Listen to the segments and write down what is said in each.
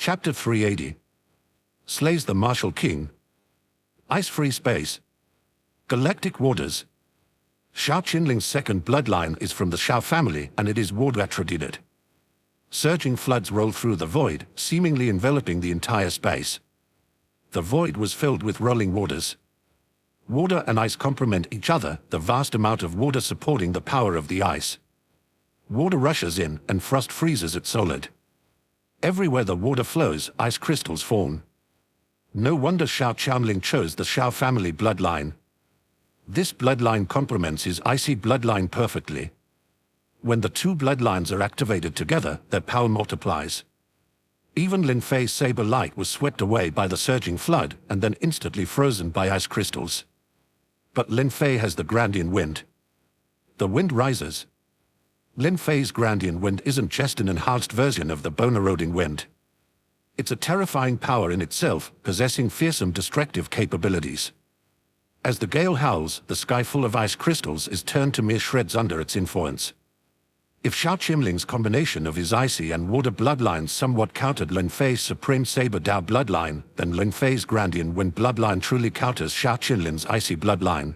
Chapter 380. Slays the Martial King. Ice-free space. Galactic waters. Xiao Qinling's second bloodline is from the Xiao family, and it is water-attributed. Surging floods roll through the void, seemingly enveloping the entire space. The void was filled with rolling waters. Water and ice complement each other, the vast amount of water supporting the power of the ice. Water rushes in, and frost freezes it solid. Everywhere the water flows, ice crystals form. No wonder Xiao Qianling chose the Xiao family bloodline. This bloodline complements his icy bloodline perfectly. When the two bloodlines are activated together, their power multiplies. Even Lin Fei's saber light was swept away by the surging flood and then instantly frozen by ice crystals. But Lin Fei has the Grandian wind. The wind rises. Lin Fei's Grandian wind isn't just an enhanced version of the bone-eroding wind. It's a terrifying power in itself, possessing fearsome destructive capabilities. As the gale howls, the sky full of ice crystals is turned to mere shreds under its influence. If Xiao Qinling's combination of his icy and water bloodlines somewhat countered Lin Fei's supreme saber Dao bloodline, then Lin Fei's Grandian wind bloodline truly counters Xiao Qinling's icy bloodline.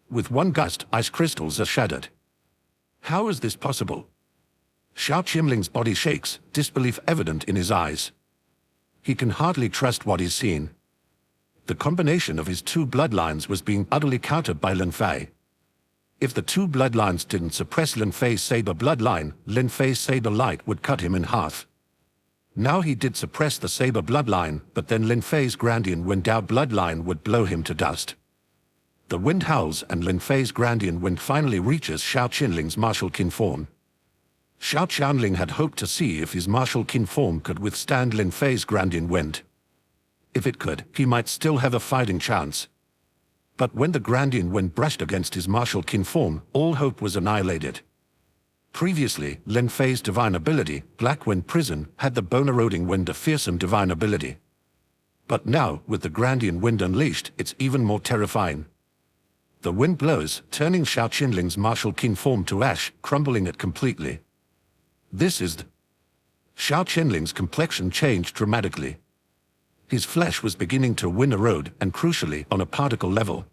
With one gust, ice crystals are shattered. How is this possible? Xiao Qinling's body shakes, disbelief evident in his eyes. He can hardly trust what he's seen. The combination of his two bloodlines was being utterly countered by Lin Fei. If the two bloodlines didn't suppress Lin Fei's saber bloodline, Lin Fei's saber light would cut him in half. Now he did suppress the saber bloodline, but then Lin Fei's Grandian wind Dao bloodline would blow him to dust. The wind howls and Lin Fei's Grandian wind finally reaches Xiao Qinling's martial kin form. Xiao Qianling had hoped to see if his martial kin form could withstand Lin Fei's Grandian wind. If it could, he might still have a fighting chance. But when the Grandian wind brushed against his martial kin form, all hope was annihilated. Previously, Lin Fei's divine ability, Black Wind Prison, had the bone-eroding wind of fearsome divine ability. But now, with the Grandian wind unleashed, it's even more terrifying. The wind blows, turning Xiao Qinling's martial kin form to ash, crumbling it completely. This is Xiao Qinling's complexion changed dramatically. His flesh was beginning to erode, and crucially, on a particle level.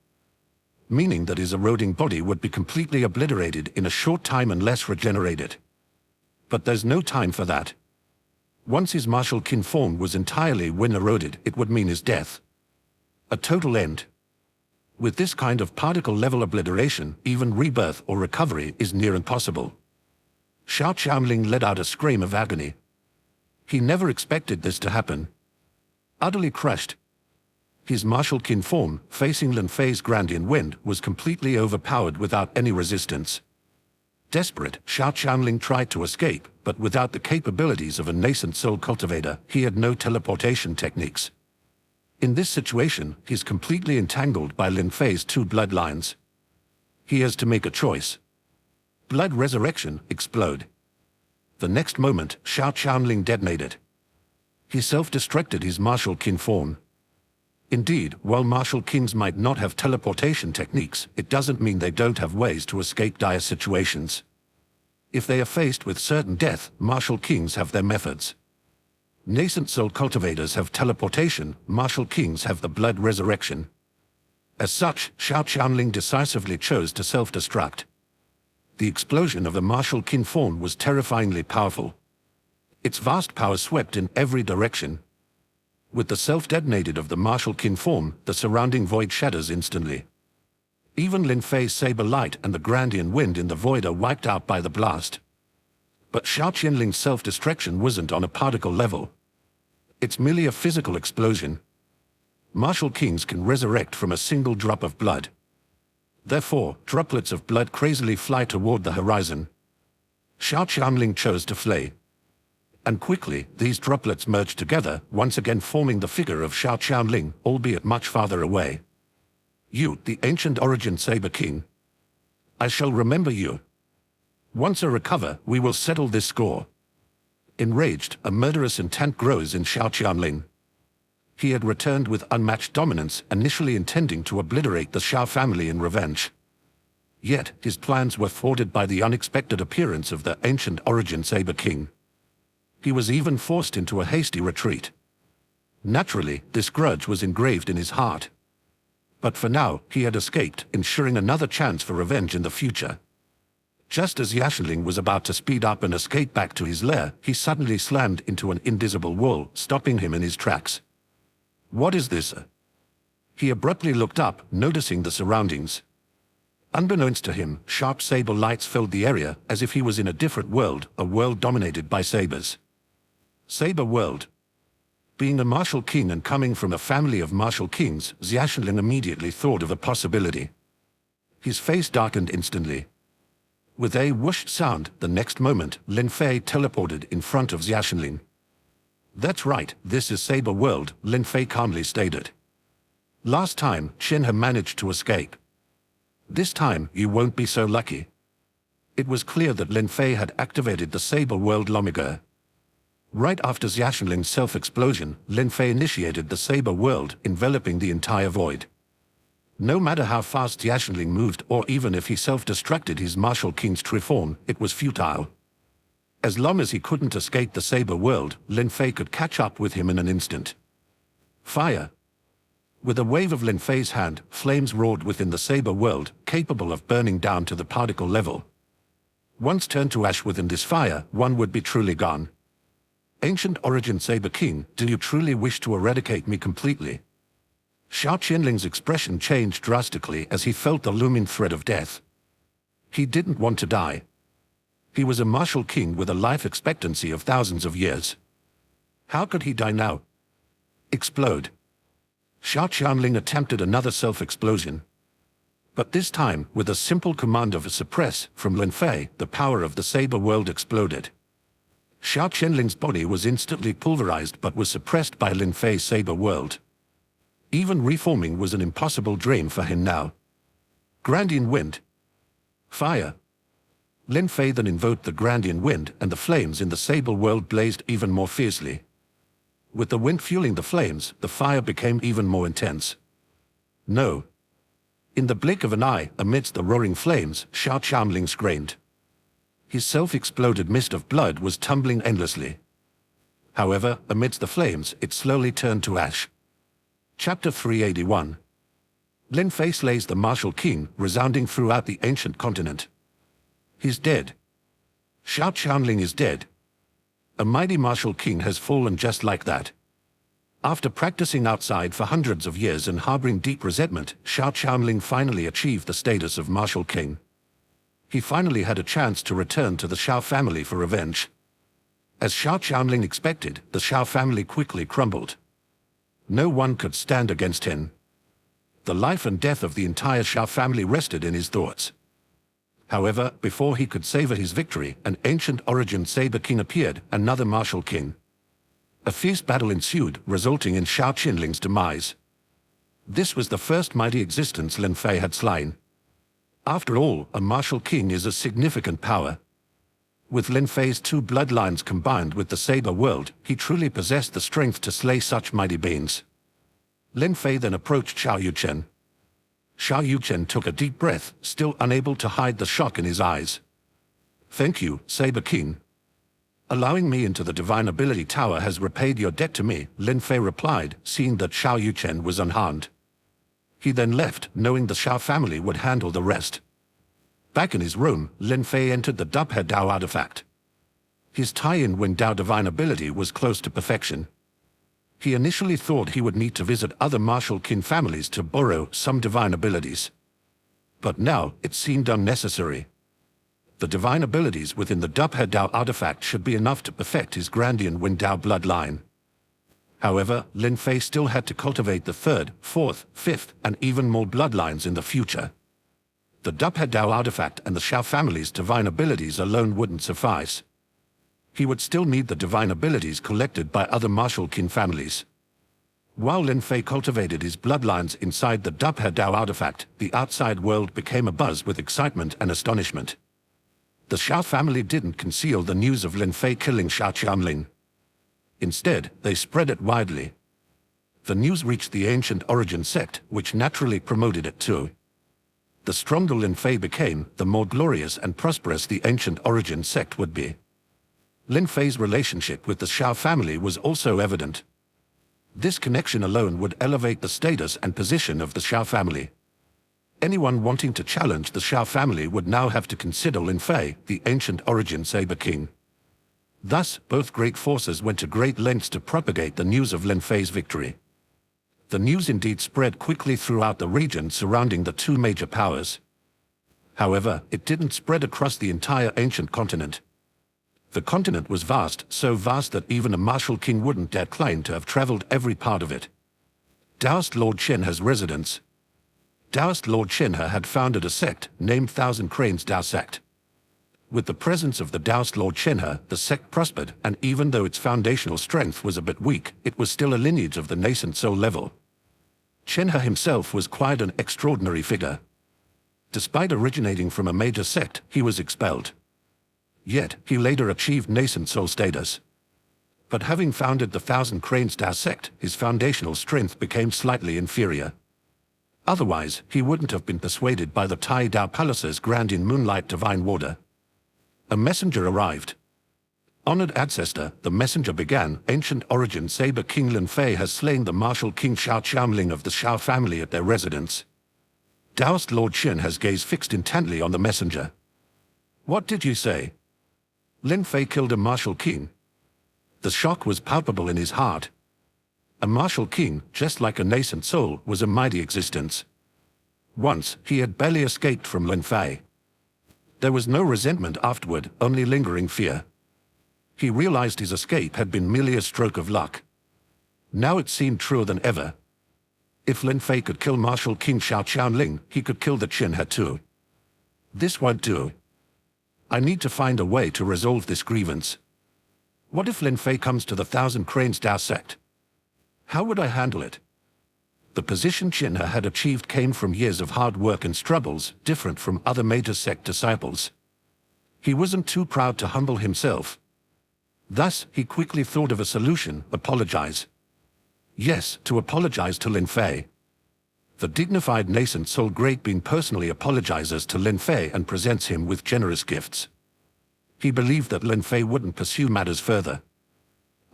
Meaning that his eroding body would be completely obliterated in a short time unless regenerated. But there's no time for that. Once his martial kin form was entirely wind-eroded, it would mean his death. A total end. With this kind of particle-level obliteration, even rebirth or recovery is near impossible. Xiao Qianling let out a scream of agony. He never expected this to happen. Utterly crushed. His martial kin form, facing Lin Fei's Grandian wind, was completely overpowered without any resistance. Desperate, Xiao Qianling tried to escape, but without the capabilities of a nascent soul cultivator, he had no teleportation techniques. In this situation, he's completely entangled by Lin Fei's two bloodlines. He has to make a choice. Blood resurrection, explode. The next moment, Xiao Qianling detonated. He self-destructed his martial kin form. Indeed, while martial kings might not have teleportation techniques, it doesn't mean they don't have ways to escape dire situations. If they are faced with certain death, martial kings have their methods. Nascent soul cultivators have teleportation, martial kings have the blood resurrection. As such, Xiao Qianling decisively chose to self-destruct. The explosion of the martial kin form was terrifyingly powerful. Its vast power swept in every direction. With the self-detonated of the martial kin form, the surrounding void shatters instantly. Even Lin Fei's saber light and the Grandian wind in the void are wiped out by the blast. But Xiao Qinling's self-destruction wasn't on a particle level. It's merely a physical explosion. Martial kings can resurrect from a single drop of blood. Therefore, droplets of blood crazily fly toward the horizon. Xiao Qianling chose to flee. And quickly, these droplets merged together, once again forming the figure of Xiao Qianling, albeit much farther away. You, the ancient origin Saber King. I shall remember you. Once I recover, we will settle this score. Enraged, a murderous intent grows in Xiao Qianling. He had returned with unmatched dominance, initially intending to obliterate the Xiao family in revenge. Yet, his plans were thwarted by the unexpected appearance of the ancient origin Saber King. He was even forced into a hasty retreat. Naturally, this grudge was engraved in his heart. But for now, he had escaped, ensuring another chance for revenge in the future. Just as Yashinling was about to speed up and escape back to his lair, he suddenly slammed into an invisible wall, stopping him in his tracks. What is this? He abruptly looked up, noticing the surroundings. Unbeknownst to him, sharp saber lights filled the area, as if he was in a different world, a world dominated by sabers. Saber world. Being a martial king and coming from a family of martial kings, Xiaoshinlin immediately thought of a possibility. His face darkened instantly. With a whoosh sound, the next moment, Lin Fei teleported in front of Xiaoshinlin. That's right, this is Saber World, Lin Fei calmly stated. Last time, Shinha managed to escape. This time, you won't be so lucky. It was clear that Lin Fei had activated the Saber World Lomigre. Right after Xiaoshinlin's self-explosion, Lin Fei initiated the Saber World, enveloping the entire void. No matter how fast Xiaoshinling moved or even if he self-destructed his martial king's true form, it was futile. As long as he couldn't escape the Saber World, Lin Fei could catch up with him in an instant. Fire! With a wave of Lin Fei's hand, flames roared within the Saber World, capable of burning down to the particle level. Once turned to ash within this fire, one would be truly gone. Ancient Origin Saber King, do you truly wish to eradicate me completely? Xiao Qianling's expression changed drastically as he felt the looming threat of death. He didn't want to die. He was a martial king with a life expectancy of thousands of years. How could he die now? Explode. Xiao Qianling attempted another self-explosion. But this time, with a simple command of a suppress from Lin Fei, the power of the Saber World exploded. Xiao Qianling's body was instantly pulverized but was suppressed by Lin Fei's Saber World. Even reforming was an impossible dream for him now. Grandian Wind. Fire. Lin Fei then invoked the Grandian Wind, and the flames in the Saber World blazed even more fiercely. With the wind fueling the flames, the fire became even more intense. No. In the blink of an eye, amidst the roaring flames, Xiao Qianling screamed. His self-exploded mist of blood was tumbling endlessly. However, amidst the flames, it slowly turned to ash. Chapter 381. Lin Fei slays the martial king, resounding throughout the ancient continent. He's dead. Xiao Qianling is dead. A mighty martial king has fallen just like that. After practicing outside for hundreds of years and harboring deep resentment, Xiao Qianling finally achieved the status of martial king. He finally had a chance to return to the Xiao family for revenge. As Xiao Qianling expected, the Xiao family quickly crumbled. No one could stand against him. The life and death of the entire Xiao family rested in his thoughts. However, before he could savor his victory, an ancient origin Saber King appeared, another martial king. A fierce battle ensued, resulting in Xiao Qianling's demise. This was the first mighty existence Lin Fei had slain. After all, a martial king is a significant power. With Lin Fei's two bloodlines combined with the Saber World, he truly possessed the strength to slay such mighty beings. Lin Fei then approached Xiao Yuchen. Xiao Yuchen took a deep breath, still unable to hide the shock in his eyes. Thank you, Saber King. Allowing me into the Divine Ability Tower has repaid your debt to me, Lin Fei replied, seeing that Xiao Yuchen was unharmed. He then left, knowing the Xiao family would handle the rest. Back in his room, Lin Fei entered the Dubhe Dao artifact. His tie-in Wing Dao divine ability was close to perfection. He initially thought he would need to visit other martial kin families to borrow some divine abilities. But now, it seemed unnecessary. The divine abilities within the Dubhe Dao artifact should be enough to perfect his Grandian Wing Dao bloodline. However, Lin Fei still had to cultivate the third, fourth, fifth, and even more bloodlines in the future. The Dubhe Dao artifact and the Xiao family's divine abilities alone wouldn't suffice. He would still need the divine abilities collected by other martial kin families. While Lin Fei cultivated his bloodlines inside the Dubhe Dao artifact, the outside world became abuzz with excitement and astonishment. The Xiao family didn't conceal the news of Lin Fei killing Xiao Qianling. Instead, they spread it widely. The news reached the ancient origin sect, which naturally promoted it too. The stronger Lin Fei became, the more glorious and prosperous the ancient origin sect would be. Lin Fei's relationship with the Xiao family was also evident. This connection alone would elevate the status and position of the Xiao family. Anyone wanting to challenge the Xiao family would now have to consider Lin Fei, the ancient origin Saber King. Thus, both great forces went to great lengths to propagate the news of Lin Fei's victory. The news indeed spread quickly throughout the region surrounding the two major powers. However, it didn't spread across the entire ancient continent. The continent was vast, so vast that even a martial king wouldn't dare claim to have traveled every part of it. Taoist Lord Shenhe's residence. Taoist Lord Shenhe had founded a sect named Thousand Cranes Tao Sect. With the presence of the Taoist Lord Shenhe, the sect prospered, and even though its foundational strength was a bit weak, it was still a lineage of the nascent soul level. Shenhe himself was quite an extraordinary figure. Despite originating from a major sect, he was expelled. Yet, he later achieved nascent soul status. But having founded the Thousand Cranes Tao Sect, his foundational strength became slightly inferior. Otherwise, he wouldn't have been persuaded by the Tai Dao Palace's Grand in Moonlight Divine Warder. A messenger arrived. Honored ancestor, the messenger began, ancient origin Saber King Lin Fei has slain the martial King Xiao Qianling of the Xiao family at their residence. Taoist Lord Shen has gaze fixed intently on the messenger. What did you say? Lin Fei killed a martial king. The shock was palpable in his heart. A martial king, just like a nascent soul, was a mighty existence. Once, he had barely escaped from Lin Fei. There was no resentment afterward, only lingering fear. He realized his escape had been merely a stroke of luck. Now it seemed truer than ever. If Lin Fei could kill Martial King Xiao Qianling, he could kill the Qinhe too. This won't do. I need to find a way to resolve this grievance. What if Lin Fei comes to the Thousand Cranes Tao Sect? How would I handle it? The position Qinhe had achieved came from years of hard work and struggles, different from other major sect disciples. He wasn't too proud to humble himself. Thus, he quickly thought of a solution: apologize. Yes, to apologize to Lin Fei. The dignified nascent soul great being personally apologizes to Lin Fei and presents him with generous gifts. He believed that Lin Fei wouldn't pursue matters further.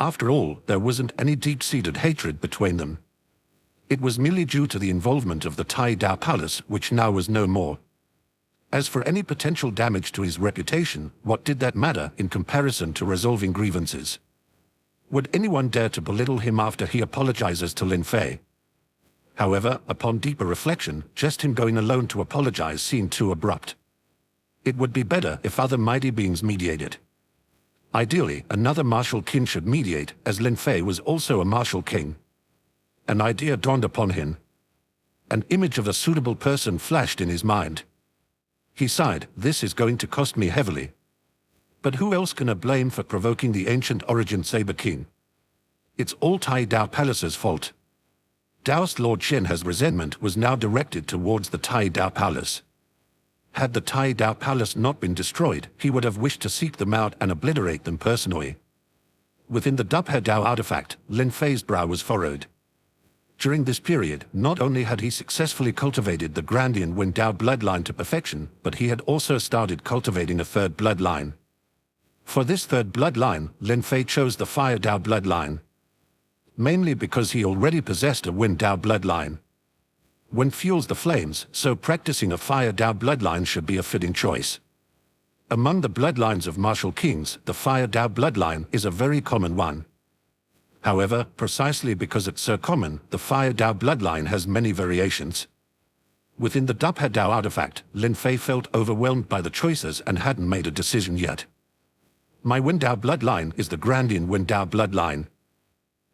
After all, there wasn't any deep-seated hatred between them. It was merely due to the involvement of the Tai Dao Palace, which now was no more. As for any potential damage to his reputation, what did that matter in comparison to resolving grievances? Would anyone dare to belittle him after he apologizes to Lin Fei? However, upon deeper reflection, just him going alone to apologize seemed too abrupt. It would be better if other mighty beings mediated. Ideally, another martial king should mediate, as Lin Fei was also a martial king. An idea dawned upon him. An image of a suitable person flashed in his mind. He sighed, this is going to cost me heavily. But who else can I blame for provoking the ancient origin Saber King? It's all Tai Dao Palace's fault. Taoist Lord Shenhe's resentment was now directed towards the Tai Dao Palace. Had the Tai Dao Palace not been destroyed, he would have wished to seek them out and obliterate them personally. Within the Dubhe Dao artifact, Lin Fei's brow was furrowed. During this period, not only had he successfully cultivated the Grandian Wen Dao bloodline to perfection, but he had also started cultivating a third bloodline. For this third bloodline, Lin Fei chose the Fire Dao bloodline. Mainly because he already possessed a Wen Dao bloodline. Wen fuels the flames, so practicing a Fire Dao bloodline should be a fitting choice. Among the bloodlines of martial kings, the Fire Dao bloodline is a very common one. However, precisely because it's so common, the Fire Dao bloodline has many variations. Within the Dubhe Dao artifact, Lin Fei felt overwhelmed by the choices and hadn't made a decision yet. My Wen Dao bloodline is the Grandian Wen Dao bloodline.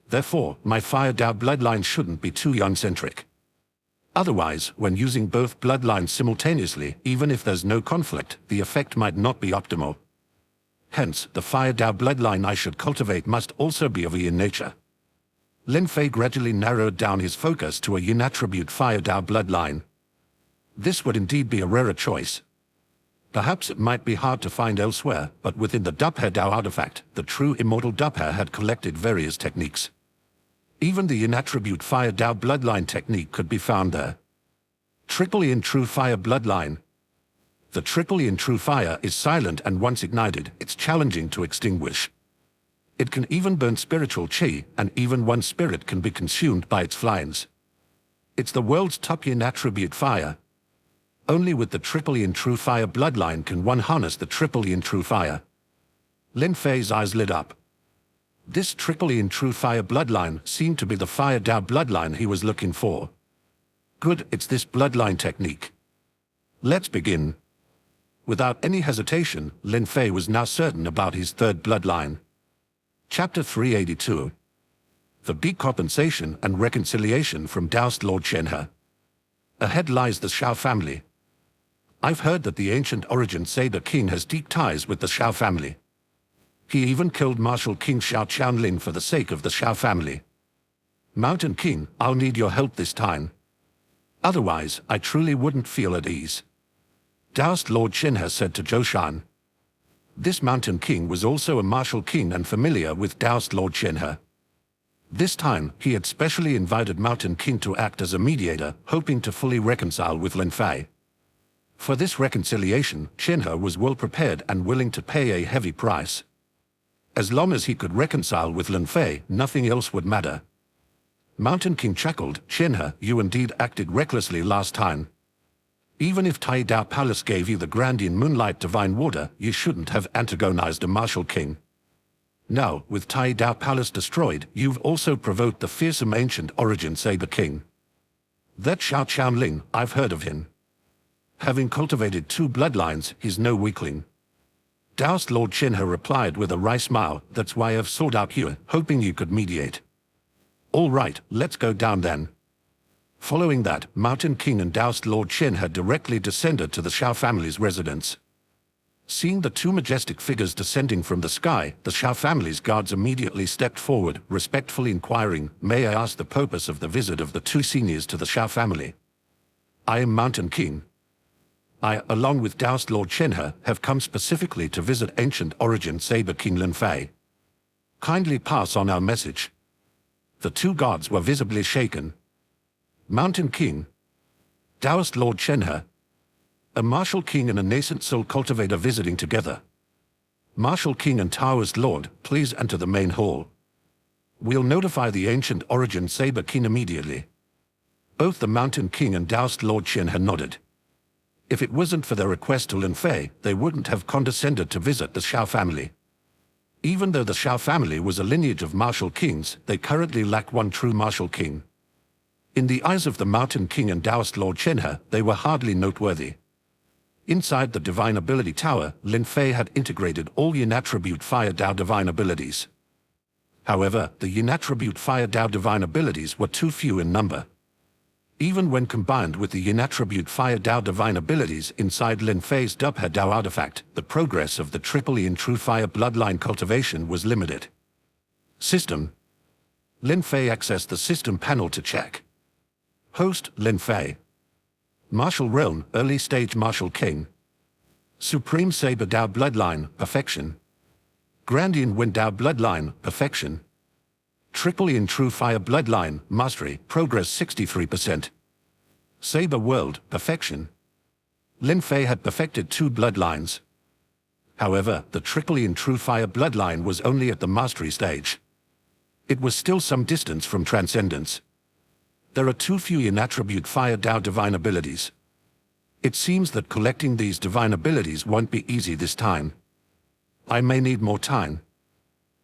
Therefore, my Fire Dao bloodline shouldn't be too young-centric. Otherwise, when using both bloodlines simultaneously, even if there's no conflict, the effect might not be optimal. Hence, the Fire Dao bloodline I should cultivate must also be of a yin nature. Lin Fei gradually narrowed down his focus to a yin attribute Fire Dao bloodline. This would indeed be a rarer choice. Perhaps it might be hard to find elsewhere, but within the Dubhe Dao artifact, the true immortal Dubhe had collected various techniques. Even the yin attribute Fire Dao bloodline technique could be found there. Triple Yin True Fire bloodline. The triple yin true fire is silent, and once ignited, it's challenging to extinguish. It can even burn spiritual chi, and even one spirit can be consumed by its flames. It's the world's top yin attribute fire. Only with the triple yin true fire bloodline can one harness the triple yin true fire. Lin Fei's eyes lit up. This triple yin true fire bloodline seemed to be the fire Dao bloodline he was looking for. Good, it's this bloodline technique. Let's begin. Without any hesitation, Lin Fei was now certain about his third bloodline. Chapter 382. The Decompensation and Reconciliation from Daoist Lord Shenhe. Ahead lies the Shao family. I've heard that the ancient origin Saber King has deep ties with the Shao family. He even killed Martial King Shao Qianlin for the sake of the Shao family. Mountain King, I'll need your help this time. Otherwise, I truly wouldn't feel at ease. Daoist Lord Shenhe said to Zhou Shan. This Mountain King was also a martial king and familiar with Daoist Lord Shenhe. This time, he had specially invited Mountain King to act as a mediator, hoping to fully reconcile with Lin Fei. For this reconciliation, Shenhe was well prepared and willing to pay a heavy price. As long as he could reconcile with Lin Fei, nothing else would matter. Mountain King chuckled. Shenhe, you indeed acted recklessly last time. Even if Tai Dao Palace gave you the Grandian Moonlight Divine Water, you shouldn't have antagonized a martial king. Now, with Tai Dao Palace destroyed, you've also provoked the fearsome ancient origin Saber King. That Shao Qianlin, I've heard of him. Having cultivated 2 bloodlines, he's no weakling. Daoist Lord Shenhe replied with a wry smile. That's why I've sought out you, hoping you could mediate. All right, let's go down then. Following that, Mountain King and Daoist Lord Shenhe directly descended to the Shao family's residence. Seeing the 2 majestic figures descending from the sky, the Shao family's guards immediately stepped forward, respectfully inquiring, "May I ask the purpose of the visit of the 2 seniors to the Shao family?" "I am Mountain King. I, along with Daoist Lord Shenhe, have come specifically to visit ancient origin Saber King Lin Fei. Kindly pass on our message." The 2 guards were visibly shaken. Mountain King, Daoist Lord Shenhe, a martial king and a nascent soul cultivator visiting together. Martial King and Taoist Lord, please enter the main hall. We'll notify the ancient origin Saber King immediately. Both the Mountain King and Daoist Lord Shenhe nodded. If it wasn't for their request to Lin Fei, they wouldn't have condescended to visit the Shao family. Even though the Shao family was a lineage of martial kings, they currently lack one true martial king. In the eyes of the Mountain King and Daoist Lord Shenhe, they were hardly noteworthy. Inside the Divine Ability Tower, Lin Fei had integrated all Yin Attribute Fire Dao Divine abilities. However, the Yin Attribute Fire Dao Divine abilities were too few in number. Even when combined with the Yin Attribute Fire Dao Divine abilities inside Lin Fei's Dubhe Dao artifact, the progress of the triple Yin True Fire bloodline cultivation was limited. System. Lin Fei accessed the system panel to check. Host, Lin Fei. Martial Realm, Early Stage Martial King. Supreme Saber Dao Bloodline, Perfection. Grandian Wind Dao Bloodline, Perfection. Triple Yin True Fire Bloodline, Mastery, Progress 63%. Saber World, Perfection. Lin Fei had perfected 2 bloodlines. However, the Triple Yin True Fire bloodline was only at the Mastery stage. It was still some distance from Transcendence. There are too few Yin Attribute Fire Dao Divine abilities. It seems that collecting these divine abilities won't be easy this time. I may need more time.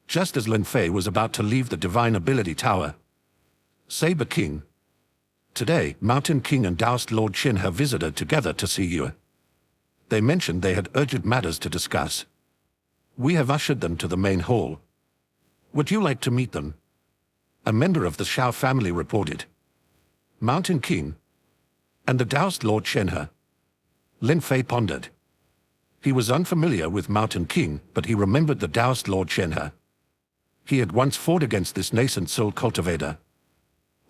Just as Lin Fei was about to leave the Divine Ability Tower. Saber King. Today, Mountain King and Daoist Lord Shenhe visited together to see you. They mentioned they had urgent matters to discuss. We have ushered them to the main hall. Would you like to meet them? A member of the Shao family reported. Mountain King. And the Daoist Lord Shenhe. Lin Fei pondered. He was unfamiliar with Mountain King, but he remembered the Daoist Lord Shenhe. He had once fought against this nascent soul cultivator.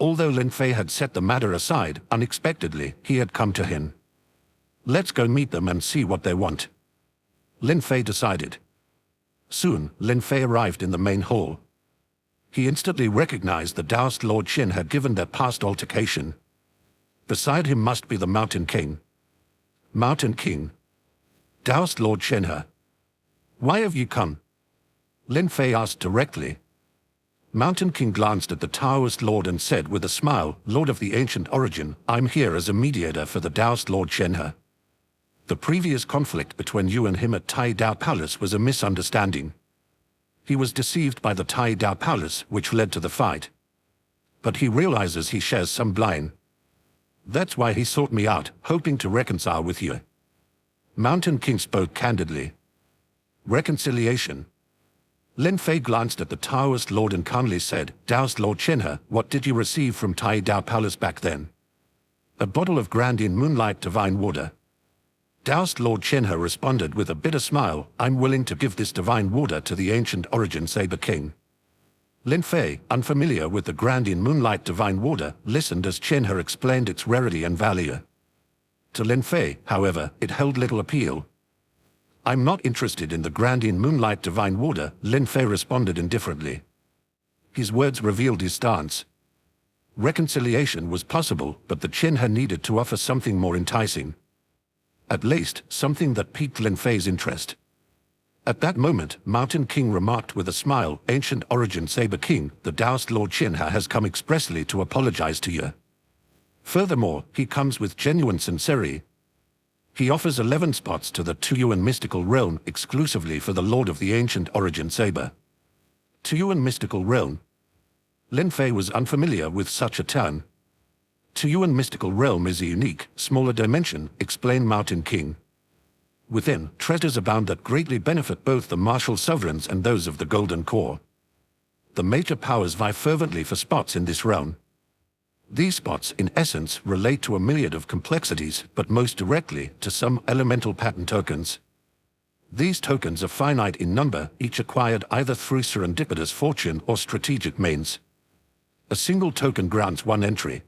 Although Lin Fei had set the matter aside, unexpectedly, he had come to him. Let's go meet them and see what they want. Lin Fei decided. Soon, Lin Fei arrived in the main hall. He instantly recognized the Daoist Lord Shenhe given their past altercation. Beside him must be the Mountain King. Mountain King. Taoist Lord Shenhe. Why have you come? Lin Fei asked directly. Mountain King glanced at the Taoist Lord and said with a smile, Lord of the ancient origin, I'm here as a mediator for the Taoist Lord Shenhe. The previous conflict between you and him at Tai Dao Palace was a misunderstanding. He was deceived by the Tai Dao Palace, which led to the fight. But he realizes he shares some blame. That's why he sought me out, hoping to reconcile with you. Mountain King spoke candidly. Reconciliation. Lin Fei glanced at the Taoist Lord and calmly said, Taoist Lord Shenhe, what did you receive from Tai Dao Palace back then? A bottle of Grandin Moonlight Divine Water. Taoist Lord Shenhe responded with a bitter smile, I'm willing to give this divine water to the ancient origin Saber King. Lin Fei, unfamiliar with the Grandin Moonlight Divine Water, listened as Shenhe explained its rarity and value. To Lin Fei, however, it held little appeal. I'm not interested in the Grandin Moonlight Divine Water, Lin Fei responded indifferently. His words revealed his stance. Reconciliation was possible, but the Shenhe needed to offer something more enticing. At least, something that piqued Lin Fei's interest. At that moment, Mountain King remarked with a smile, Ancient Origin Saber King, the Taoist Lord Shenhe has come expressly to apologize to you. Furthermore, he comes with genuine sincerity. He offers 11 spots to the Tuyuan mystical realm exclusively for the Lord of the Ancient Origin Saber. Tuyuan mystical realm. Lin Fei was unfamiliar with such a term. Tuyuan mystical realm is a unique, smaller dimension, explained Mountain King. Within, treasures abound that greatly benefit both the martial sovereigns and those of the Golden Core. The major powers vie fervently for spots in this realm. These spots, in essence, relate to a myriad of complexities, but most directly to some elemental pattern tokens. These tokens are finite in number, each acquired either through serendipitous fortune or strategic means. A single token grants one entry.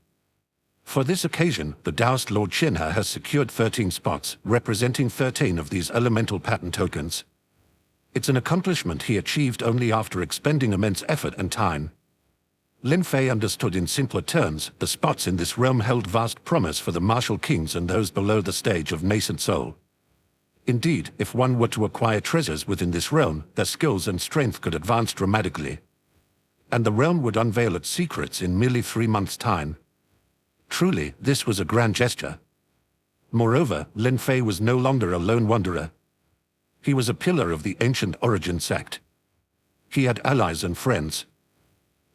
For this occasion, the Taoist Lord Shenhe has secured 13 spots, representing 13 of these elemental pattern tokens. It's an accomplishment he achieved only after expending immense effort and time. Lin Fei understood in simpler terms, the spots in this realm held vast promise for the martial kings and those below the stage of nascent soul. Indeed, if one were to acquire treasures within this realm, their skills and strength could advance dramatically. And the realm would unveil its secrets in merely 3 months' time. Truly, this was a grand gesture. Moreover, Lin Fei was no longer a lone wanderer. He was a pillar of the ancient origin sect. He had allies and friends.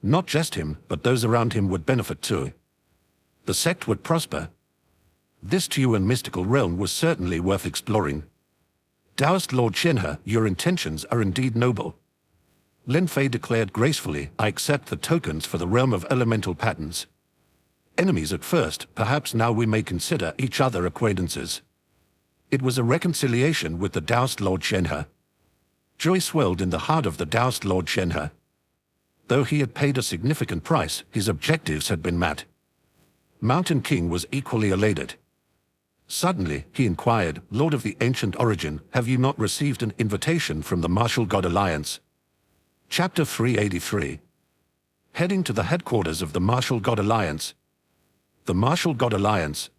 Not just him, but those around him would benefit too. The sect would prosper. This Tuyuan mystical realm was certainly worth exploring. Taoist Lord Shenhe, your intentions are indeed noble. Lin Fei declared gracefully, I accept the tokens for the realm of elemental patterns. Enemies at first, perhaps now we may consider each other acquaintances. It was a reconciliation with the Taoist Lord Shenhe. Joy swelled in the heart of the Taoist Lord Shenhe. Though he had paid a significant price, his objectives had been met. Mountain King was equally elated. Suddenly, he inquired, Lord of the Ancient Origin, have you not received an invitation from the Martial God Alliance? Chapter 383. Heading to the headquarters of the Martial God Alliance. The Martial God Alliance.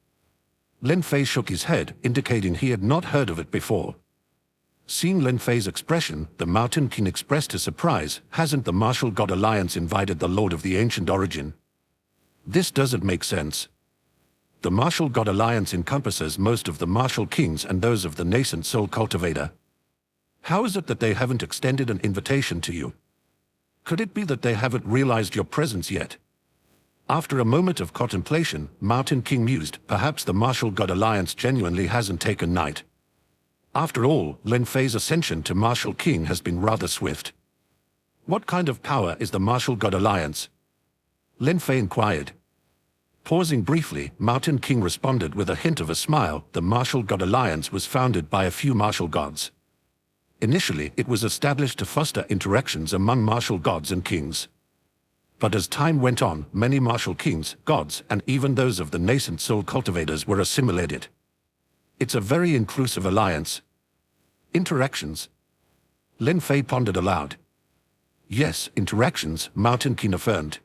Lin Fei shook his head, indicating he had not heard of it before. Seeing Lin Fei's expression, the Mountain King expressed his surprise. Hasn't the Martial God Alliance invited the Lord of the Ancient Origin? This doesn't make sense. The Martial God Alliance encompasses most of the martial kings and those of the nascent soul cultivator. How is it that they haven't extended an invitation to you? Could it be that they haven't realized your presence yet? After a moment of contemplation, Mountain King mused, perhaps the Martial God Alliance genuinely hasn't taken night. After all, Lin Fei's ascension to Martial King has been rather swift. What kind of power is the Martial God Alliance? Lin Fei inquired. Pausing briefly, Mountain King responded with a hint of a smile. The Martial God Alliance was founded by a few martial gods. Initially, it was established to foster interactions among martial gods and kings. But as time went on, many martial kings, gods, and even those of the nascent soul cultivators were assimilated. It's a very inclusive alliance. Interactions. Lin Fei pondered aloud. Yes, interactions, Mountain King affirmed.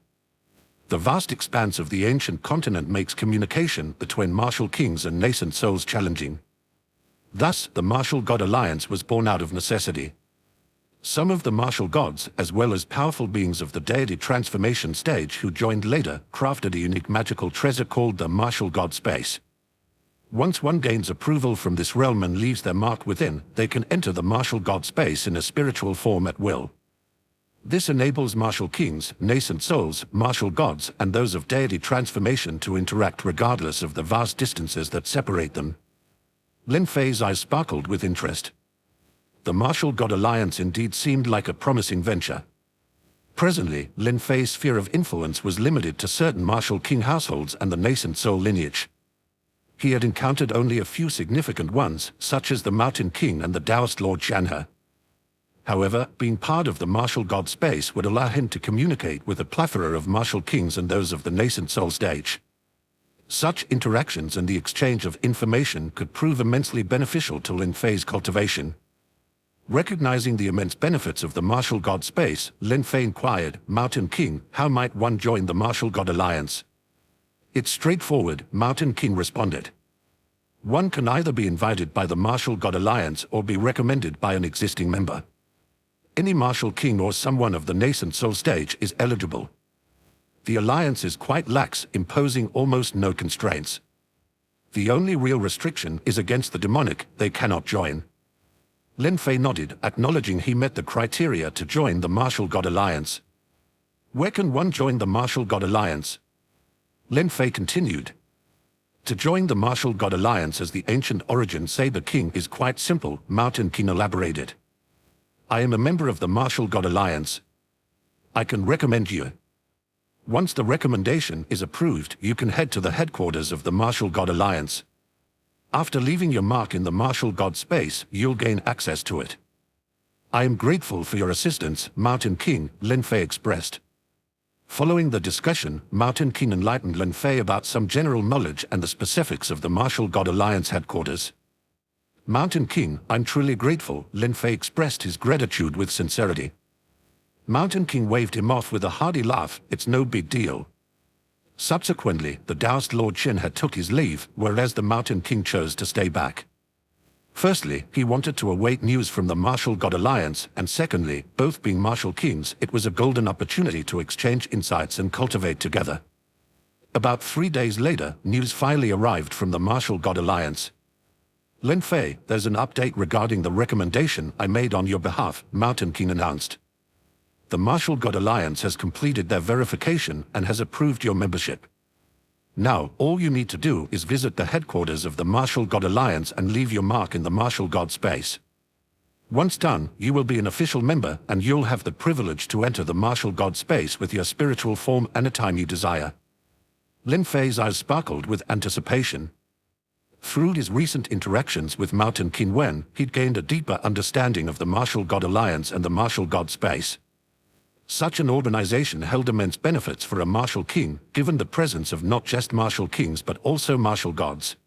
The vast expanse of the ancient continent makes communication between martial kings and nascent souls challenging. Thus, the martial god alliance was born out of necessity. Some of the martial gods, as well as powerful beings of the deity transformation stage who joined later, crafted a unique magical treasure called the martial god space. Once one gains approval from this realm and leaves their mark within, they can enter the martial god space in a spiritual form at will. This enables martial kings, nascent souls, martial gods, and those of deity transformation to interact regardless of the vast distances that separate them. Lin Fei's eyes sparkled with interest. The martial god alliance indeed seemed like a promising venture. Presently, Lin Fei's sphere of influence was limited to certain martial king households and the nascent soul lineage. He had encountered only a few significant ones, such as the Mountain King and the Taoist Lord Shanhe. However, being part of the martial god space would allow him to communicate with a plethora of martial kings and those of the nascent soul stage. Such interactions and the exchange of information could prove immensely beneficial to Lin Fei's cultivation. Recognizing the immense benefits of the martial god space, Lin Fei inquired, "Mountain King, how might one join the martial god alliance?" "It's straightforward," Mountain King responded. "One can either be invited by the martial god alliance or be recommended by an existing member. Any martial king or someone of the nascent soul stage is eligible. The alliance is quite lax, imposing almost no constraints. The only real restriction is against the demonic; they cannot join." Lin Fei nodded, acknowledging he met the criteria to join the martial god alliance. "Where can one join the martial god alliance?" Lin Fei continued. "To join the martial god alliance as the ancient origin Saber King is quite simple," Mountain King elaborated. "I am a member of the martial god alliance. I can recommend you. Once the recommendation is approved, you can head to the headquarters of the martial god alliance. After leaving your mark in the martial god space, you'll gain access to it." "I am grateful for your assistance, Mountain King," Lin Fei expressed. Following the discussion, Mountain King enlightened Lin Fei about some general knowledge and the specifics of the martial god alliance headquarters. "Mountain King, I'm truly grateful," Lin Fei expressed his gratitude with sincerity. Mountain King waved him off with a hearty laugh. "It's no big deal." Subsequently, the Taoist Lord Shanhe took his leave, whereas the Mountain King chose to stay back. Firstly, he wanted to await news from the martial god alliance, and secondly, both being martial kings, it was a golden opportunity to exchange insights and cultivate together. About 3 days later, news finally arrived from the martial god alliance. "Lin Fei, there's an update regarding the recommendation I made on your behalf," Mountain King announced. "The martial god alliance has completed their verification and has approved your membership. Now, all you need to do is visit the headquarters of the martial god alliance and leave your mark in the martial god space. Once done, you will be an official member and you'll have the privilege to enter the martial god space with your spiritual form anytime you desire." Lin Fei's eyes sparkled with anticipation. Through his recent interactions with Mountain King Wen, he'd gained a deeper understanding of the martial god alliance and the martial god space. Such an organization held immense benefits for a martial king, given the presence of not just martial kings but also martial gods.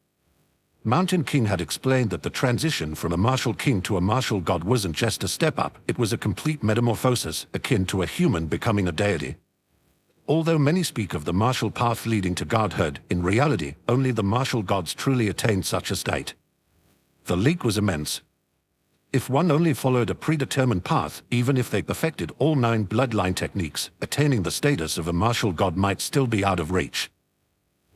Mountain King had explained that the transition from a martial king to a martial god wasn't just a step up, it was a complete metamorphosis, akin to a human becoming a deity. Although many speak of the martial path leading to godhood, in reality, only the martial gods truly attained such a state. The leap was immense. If one only followed a predetermined path, even if they perfected all 9 bloodline techniques, attaining the status of a martial god might still be out of reach.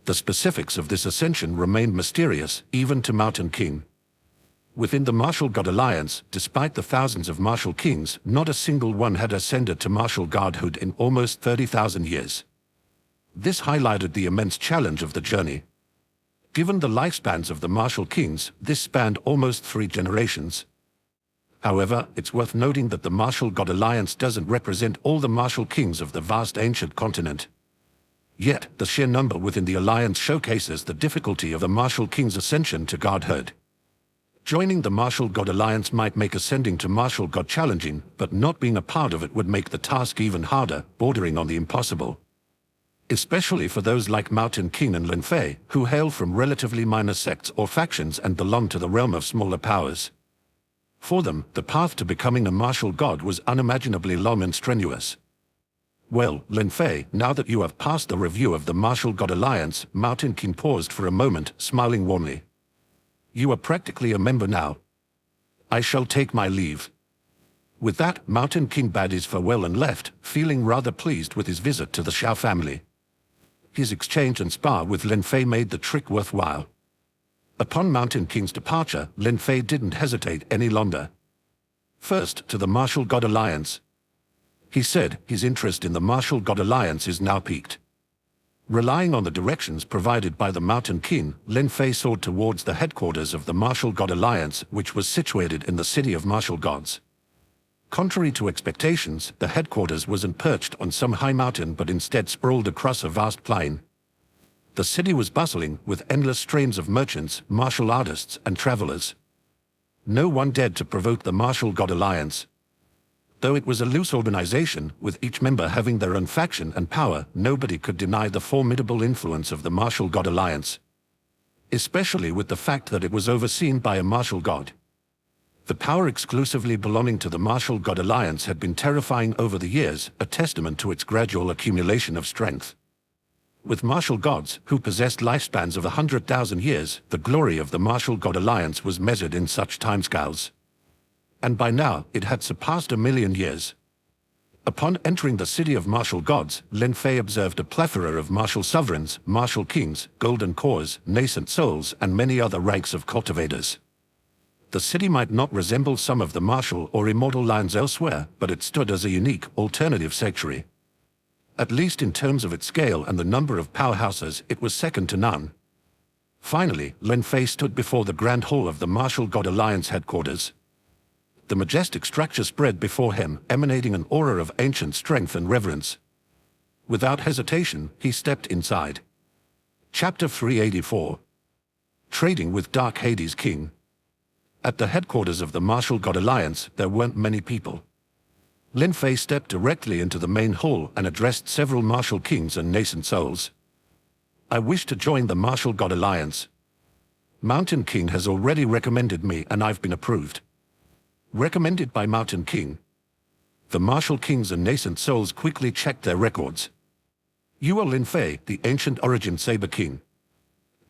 The specifics of this ascension remained mysterious, even to Mountain King. Within the martial god alliance, despite the thousands of martial kings, not a single one had ascended to martial godhood in almost 30,000 years. This highlighted the immense challenge of the journey. Given the lifespans of the martial kings, this spanned almost 3 generations. However, it's worth noting that the martial god alliance doesn't represent all the martial kings of the vast ancient continent. Yet, the sheer number within the alliance showcases the difficulty of a martial king's ascension to godhood. Joining the martial god alliance might make ascending to martial god challenging, but not being a part of it would make the task even harder, bordering on the impossible. Especially for those like Mountain King and Lin Fei, who hail from relatively minor sects or factions and belong to the realm of smaller powers. For them, the path to becoming a martial god was unimaginably long and strenuous. "Well, Lin Fei, now that you have passed the review of the martial god alliance," Mountain King paused for a moment, smiling warmly. You are practically a member now. I shall take my leave." With that, Mountain King bade his farewell and left, feeling rather pleased with his visit to the Xiao family. His exchange and spar with Lin Fei made the trip worthwhile. Upon Mountain King's departure, Lin Fei didn't hesitate any longer. First, to the Martial God Alliance. He said his interest in the Martial God Alliance is now piqued. Relying on the directions provided by the Mountain King, Lin Fei soared towards the headquarters of the Martial God Alliance, which was situated in the city of martial gods. Contrary to expectations, the headquarters wasn't perched on some high mountain but instead sprawled across a vast plain. The city was bustling with endless streams of merchants, martial artists, and travelers. No one dared to provoke the Martial God Alliance. Though it was a loose organization, with each member having their own faction and power, nobody could deny the formidable influence of the Martial God Alliance. Especially with the fact that it was overseen by a martial god. The power exclusively belonging to the Martial God Alliance had been terrifying over the years, a testament to its gradual accumulation of strength. With martial gods, who possessed lifespans of 100,000 years, the glory of the Martial God Alliance was measured in such timescales. And by now, it had surpassed 1,000,000 years. Upon entering the city of martial gods, Lin Fei observed a plethora of martial sovereigns, martial kings, golden cores, nascent souls, and many other ranks of cultivators. The city might not resemble some of the martial or immortal lands elsewhere, but it stood as a unique, alternative sanctuary. At least in terms of its scale and the number of powerhouses, it was second to none. Finally, Lin Fei stood before the grand hall of the Martial God Alliance headquarters. The majestic structure spread before him, emanating an aura of ancient strength and reverence. Without hesitation, he stepped inside. Chapter 384. Trading with Dark Hades King. At the headquarters of the Martial God Alliance, there weren't many people. Lin Fei stepped directly into the main hall and addressed several martial kings and nascent souls. "I wish to join the Martial God Alliance. Mountain King has already recommended me and I've been approved." Recommended by Mountain King. The martial kings and nascent souls quickly checked their records. "You are Lin Fei, the ancient origin Saber King."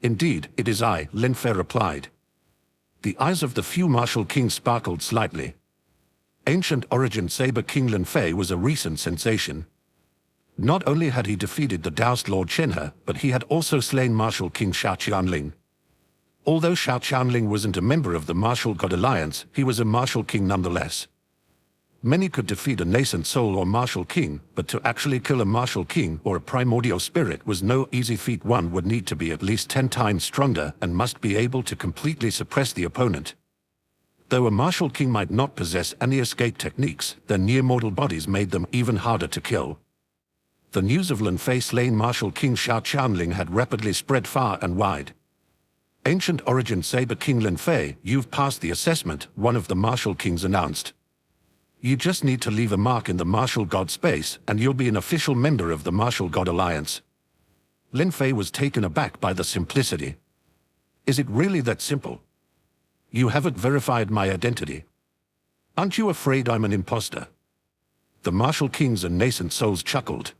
"Indeed, it is I," Lin Fei replied. The eyes of the few martial kings sparkled slightly. Ancient origin Saber King Lin Fei was a recent sensation. Not only had he defeated the doused Lord Shenhe, but he had also slain martial king Xiao Qianling. Although Xiao Qianling wasn't a member of the Martial God Alliance, he was a martial king nonetheless. Many could defeat a nascent soul or martial king, but to actually kill a martial king or a primordial spirit was no easy feat. One would need to be at least 10 times stronger and must be able to completely suppress the opponent. Though a martial king might not possess any escape techniques, their near-mortal bodies made them even harder to kill. The news of Lin Fei slain martial king Xiao Qianling had rapidly spread far and wide. "Ancient origin Saber King Lin Fei, you've passed the assessment," one of the martial kings announced. "You just need to leave a mark in the martial god space, and you'll be an official member of the Martial God Alliance." Lin Fei was taken aback by the simplicity. "Is it really that simple? You haven't verified my identity. Aren't you afraid I'm an imposter?" The martial kings and nascent souls chuckled.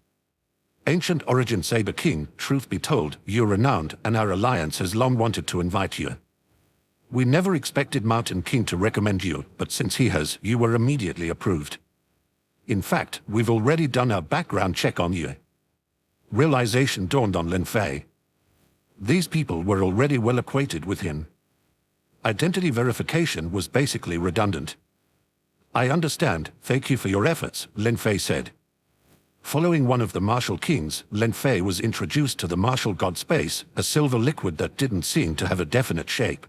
"Ancient origin Saber King, truth be told, you're renowned, and our alliance has long wanted to invite you. We never expected Mountain King to recommend you, but since he has, you were immediately approved. In fact, we've already done our background check on you." Realization dawned on Lin Fei. These people were already well acquainted with him. Identity verification was basically redundant. "I understand, thank you for your efforts," Lin Fei said. Following one of the martial kings, Lin Fei was introduced to the martial god space, a silver liquid that didn't seem to have a definite shape.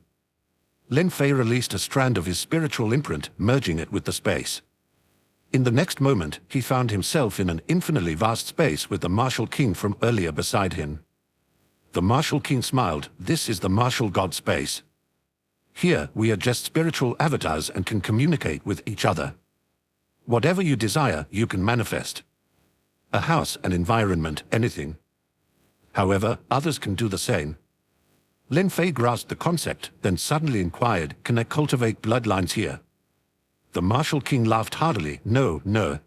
Lin Fei released a strand of his spiritual imprint, merging it with the space. In the next moment, he found himself in an infinitely vast space with the martial king from earlier beside him. The martial king smiled. "This is the martial god space. Here, we are just spiritual avatars and can communicate with each other. Whatever you desire, you can manifest. A house, an environment, anything. However, others can do the same." Lin Fei grasped the concept, then suddenly inquired, "Can I cultivate bloodlines here?" The martial king laughed heartily. "No, no.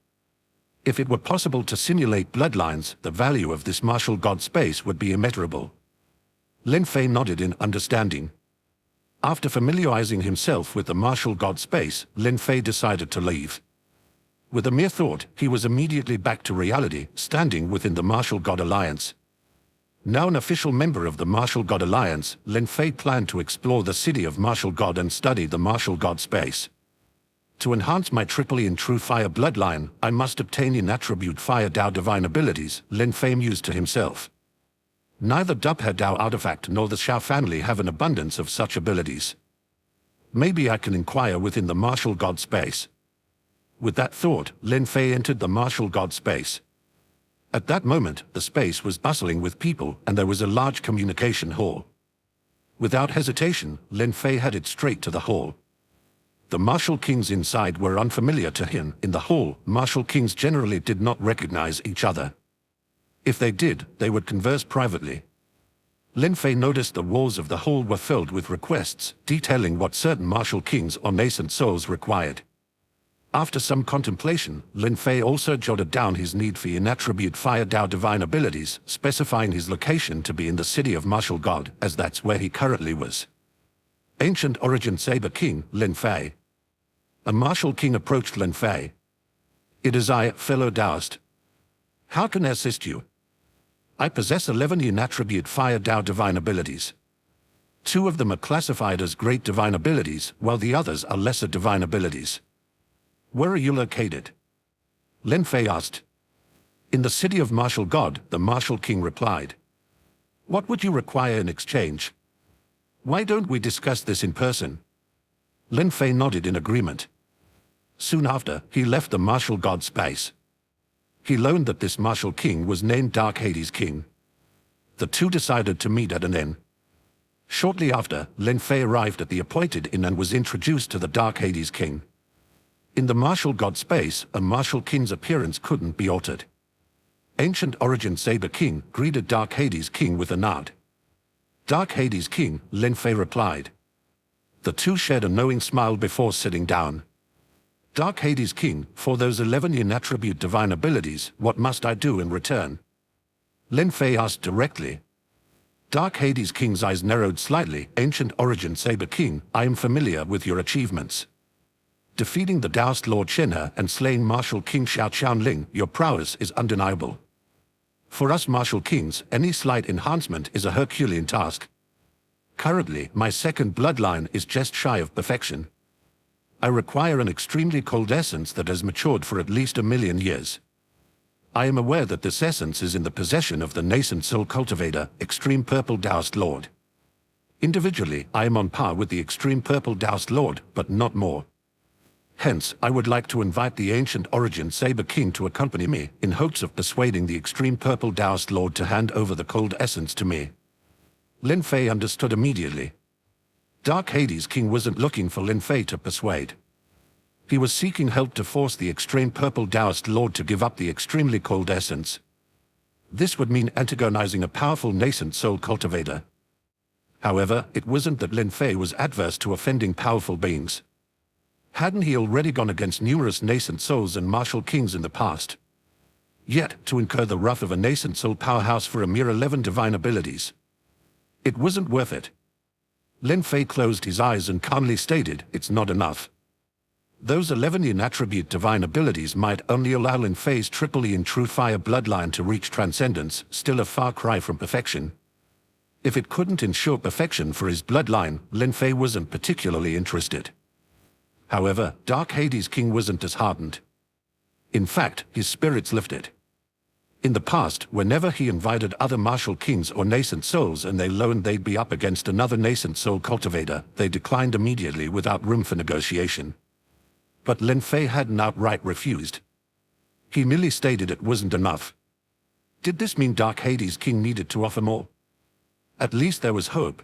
If it were possible to simulate bloodlines, the value of this martial god space would be immeasurable." Lin Fei nodded in understanding. After familiarizing himself with the martial god space, Lin Fei decided to leave. With a mere thought, he was immediately back to reality, standing within the Martial God Alliance. Now an official member of the Martial God Alliance, Lin Fei planned to explore the city of Martial God and study the martial god space. To enhance my triple in true fire bloodline, I must obtain in attribute fire Dao divine abilities, Lin Fei mused to himself. Neither Dubhe Dao artifact nor the Xiao family have an abundance of such abilities. Maybe I can inquire within the martial god space. With that thought, Lin Fei entered the martial god space. At that moment, the space was bustling with people and there was a large communication hall. Without hesitation, Lin Fei headed straight to the hall. The martial kings inside were unfamiliar to him. In the hall, martial kings generally did not recognize each other. If they did, they would converse privately. Lin Fei noticed the walls of the hall were filled with requests, detailing what certain martial kings or nascent souls required. After some contemplation, Lin Fei also jotted down his need for in-attribute fire Dao divine abilities, specifying his location to be in the city of Martial God, as that's where he currently was. Ancient Origin Saber King, Lin Fei. A martial king approached Lin Fei. It is I, fellow Taoist. How can I assist you? I possess 11 in-attribute fire Dao divine abilities. 2 of them are classified as great divine abilities, while the others are lesser divine abilities. Where are you located? Lin Fei asked. In the city of Martial God, the Martial King replied. What would you require in exchange? Why don't we discuss this in person? Lin Fei nodded in agreement. Soon after, he left the Martial God space. He learned that this Martial King was named Dark Hades King. The two decided to meet at an inn. Shortly after, Lin Fei arrived at the appointed inn and was introduced to the Dark Hades King. In the Martial God space, a Martial King's appearance couldn't be altered. Ancient Origin Saber King greeted Dark Hades King with a nod. Dark Hades King, Lin Fei replied. The two shared a knowing smile before sitting down. Dark Hades King, for those 11 in-attribute divine abilities, what must I do in return? Lin Fei asked directly. Dark Hades King's eyes narrowed slightly. Ancient Origin Saber King, I am familiar with your achievements. Defeating the Taoist Lord Shenhe and slaying Martial King Xiao Qianling, your prowess is undeniable. For us Martial Kings, any slight enhancement is a Herculean task. Currently, my second bloodline is just shy of perfection. I require an extremely cold essence that has matured for at least 1,000,000 years. I am aware that this essence is in the possession of the nascent soul cultivator, Extreme Purple Taoist Lord. Individually, I am on par with the Extreme Purple Taoist Lord, but not more. Hence, I would like to invite the Ancient Origin Saber King to accompany me, in hopes of persuading the Extreme Purple Taoist Lord to hand over the cold essence to me. Lin Fei understood immediately. Dark Hades King wasn't looking for Lin Fei to persuade. He was seeking help to force the Extreme Purple Taoist Lord to give up the extremely cold essence. This would mean antagonizing a powerful nascent soul cultivator. However, it wasn't that Lin Fei was adverse to offending powerful beings. Hadn't he already gone against numerous nascent souls and martial kings in the past? Yet, to incur the wrath of a nascent soul powerhouse for a mere 11 divine abilities. It wasn't worth it. Lin Fei closed his eyes and calmly stated, it's not enough. Those 11 in-attribute divine abilities might only allow Lin Fei's triple in true fire bloodline to reach transcendence, still a far cry from perfection. If it couldn't ensure perfection for his bloodline, Lin Fei wasn't particularly interested. However, Dark Hades King wasn't disheartened. In fact, his spirits lifted. In the past, whenever he invited other martial kings or nascent souls and they learned they'd be up against another nascent soul cultivator, they declined immediately without room for negotiation. But Lin Fei hadn't outright refused. He merely stated it wasn't enough. Did this mean Dark Hades King needed to offer more? At least there was hope.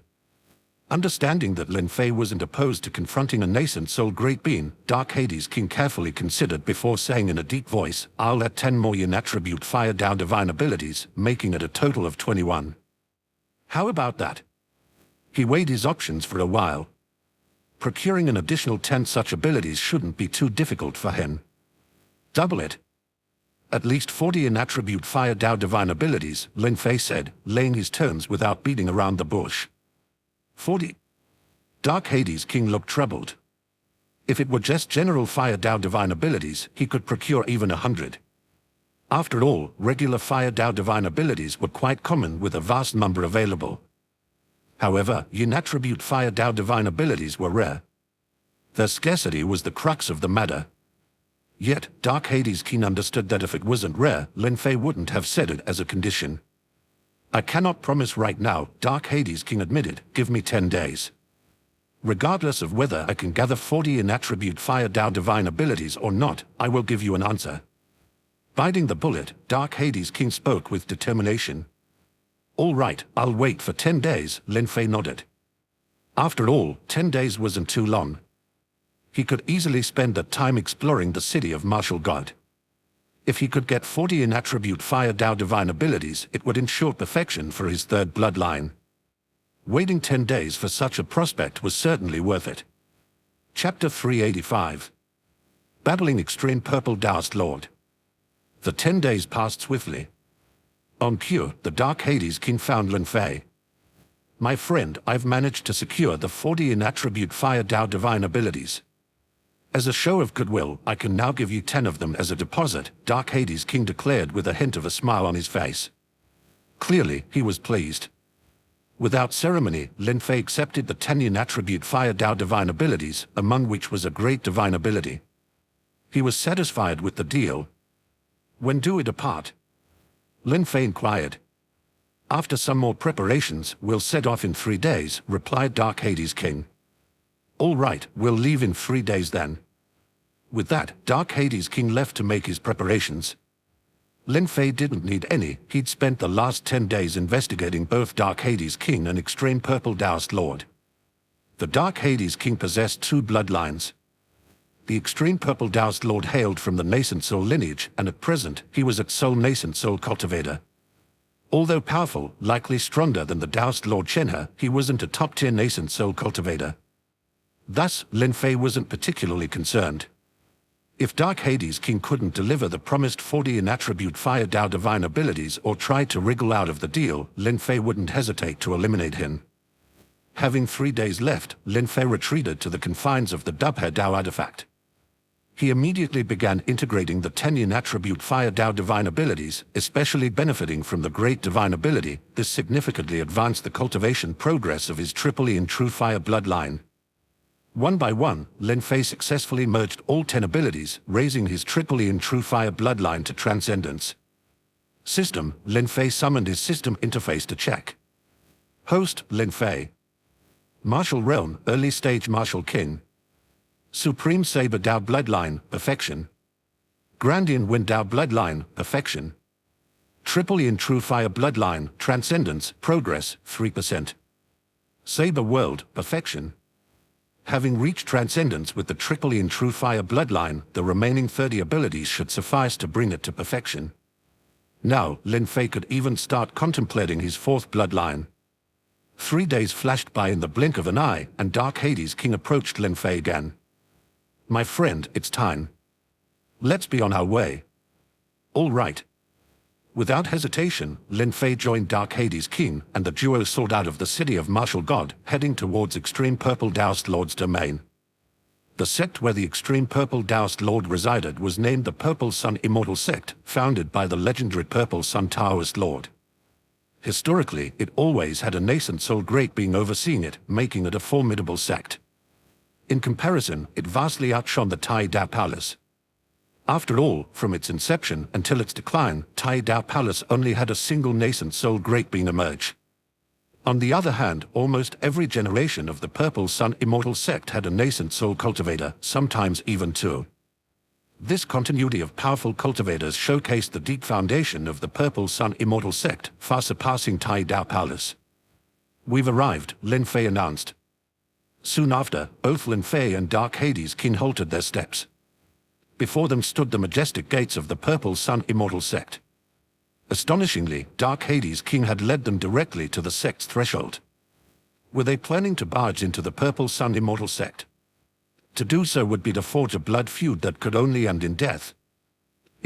Understanding that Lin Fei wasn't opposed to confronting a nascent soul great being, Dark Hades King carefully considered before saying in a deep voice, I'll add 10 more in-attribute fire Dao divine abilities, making it a total of 21. How about that? He weighed his options for a while. Procuring an additional 10 such abilities shouldn't be too difficult for him. Double it. At least 40 in-attribute fire Dao divine abilities, Lin Fei said, laying his terms without beating around the bush. 40. Dark Hades King looked troubled. If it were just general Fire Dao divine abilities, he could procure even 100. After all, regular Fire Dao divine abilities were quite common with a vast number available. However, Yin attribute Fire Dao divine abilities were rare. Their scarcity was the crux of the matter. Yet, Dark Hades King understood that if it wasn't rare, Lin Fei wouldn't have said it as a condition. I cannot promise right now, Dark Hades King admitted, give me 10 days. Regardless of whether I can gather 40 in attribute Fire Dao divine abilities or not, I will give you an answer. Biting the bullet, Dark Hades King spoke with determination. All right, I'll wait for 10 days, Lin Fei nodded. After all, 10 days wasn't too long. He could easily spend that time exploring the city of martial god. If he could get 40 in attribute Fire Dao divine abilities, it would ensure perfection for his third bloodline. Waiting 10 days for such a prospect was certainly worth it. Chapter 385. Battling Extreme Purple Daoist Lord. The 10 days passed swiftly. On cue, the Dark Hades King found Lin Fei. My friend, I've managed to secure the 40 in attribute Fire Dao divine abilities. As a show of goodwill, I can now give you 10 of them as a deposit, Dark Hades King declared with a hint of a smile on his face. Clearly, he was pleased. Without ceremony, Lin Fei accepted the 10 in attribute Fire Dao divine abilities, among which was a great divine ability. He was satisfied with the deal. When do we depart? Lin Fei inquired. After some more preparations, we'll set off in 3 days, replied Dark Hades King. All right, we'll leave in 3 days then. With that, Dark Hades King left to make his preparations. Lin Fei didn't need any, he'd spent the last 10 days investigating both Dark Hades King and Extreme Purple Daoist Lord. The Dark Hades King possessed 2 bloodlines. The Extreme Purple Daoist Lord hailed from the Nascent Soul lineage, and at present, he was at Soul Nascent Soul Cultivator. Although powerful, likely stronger than the Daoist Lord Shenhe, he wasn't a top-tier Nascent Soul Cultivator. Thus, Lin Fei wasn't particularly concerned. If Dark Hades King couldn't deliver the promised 40 in attribute Fire Dao divine abilities or tried to wriggle out of the deal, Lin Fei wouldn't hesitate to eliminate him. Having 3 days left, Lin Fei retreated to the confines of the Dubhe Dao artifact. He immediately began integrating the 10 in attribute Fire Dao divine abilities, especially benefiting from the great divine ability. This significantly advanced the cultivation progress of his Triple E in True Fire bloodline. One by one, Lin Fei successfully merged all 10 abilities, raising his Triple E in True Fire bloodline to Transcendence. System, Lin Fei summoned his system interface to check. Host, Lin Fei. Martial Realm, Early Stage Martial King. Supreme Saber Dao Bloodline, Perfection. Grandian Wind Dao Bloodline, Perfection. Triple E in True Fire Bloodline, Transcendence, Progress, 3%. Saber World, Perfection. Having reached Transcendence with the Triple E in True Fire bloodline, the remaining 30 abilities should suffice to bring it to perfection. Now, Lin Fei could even start contemplating his 4th bloodline. 3 days flashed by in the blink of an eye, and Dark Hades King approached Lin Fei again. My friend, it's time. Let's be on our way. All right. Without hesitation, Lin Fei joined Dark Hades King, and the duo soared out of the city of Martial God, heading towards Extreme Purple Daoist Lord's domain. The sect where the Extreme Purple Daoist Lord resided was named the Purple Sun Immortal Sect, founded by the legendary Purple Sun Taoist Lord. Historically, it always had a nascent soul great being overseeing it, making it a formidable sect. In comparison, it vastly outshone the Tai Dao Palace. After all, from its inception until its decline, Tai Dao Palace only had a single nascent soul great being emerge. On the other hand, almost every generation of the Purple Sun Immortal Sect had a nascent soul cultivator, sometimes even 2. This continuity of powerful cultivators showcased the deep foundation of the Purple Sun Immortal Sect, far surpassing Tai Dao Palace. We've arrived, Lin Fei announced. Soon after, both Lin Fei and Dark Hades King halted their steps. Before them stood the majestic gates of the Purple Sun Immortal Sect. Astonishingly, Dark Hades King had led them directly to the sect's threshold. Were they planning to barge into the Purple Sun Immortal Sect? To do so would be to forge a blood feud that could only end in death.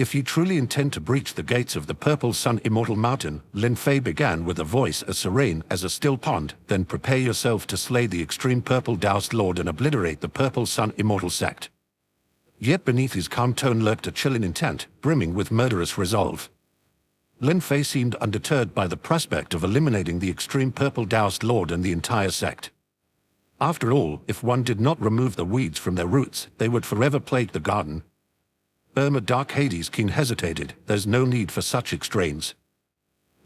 If you truly intend to breach the gates of the Purple Sun Immortal Mountain, Lin Fei began with a voice as serene as a still pond, then prepare yourself to slay the extreme Purple Doused Lord and obliterate the Purple Sun Immortal sect. Yet beneath his calm tone lurked a chilling intent, brimming with murderous resolve. Lin Fei seemed undeterred by the prospect of eliminating the extreme Purple Doused Lord and the entire sect. After all, if one did not remove the weeds from their roots, they would forever plague the garden. Dark Hades King hesitated. There's no need for such extremes.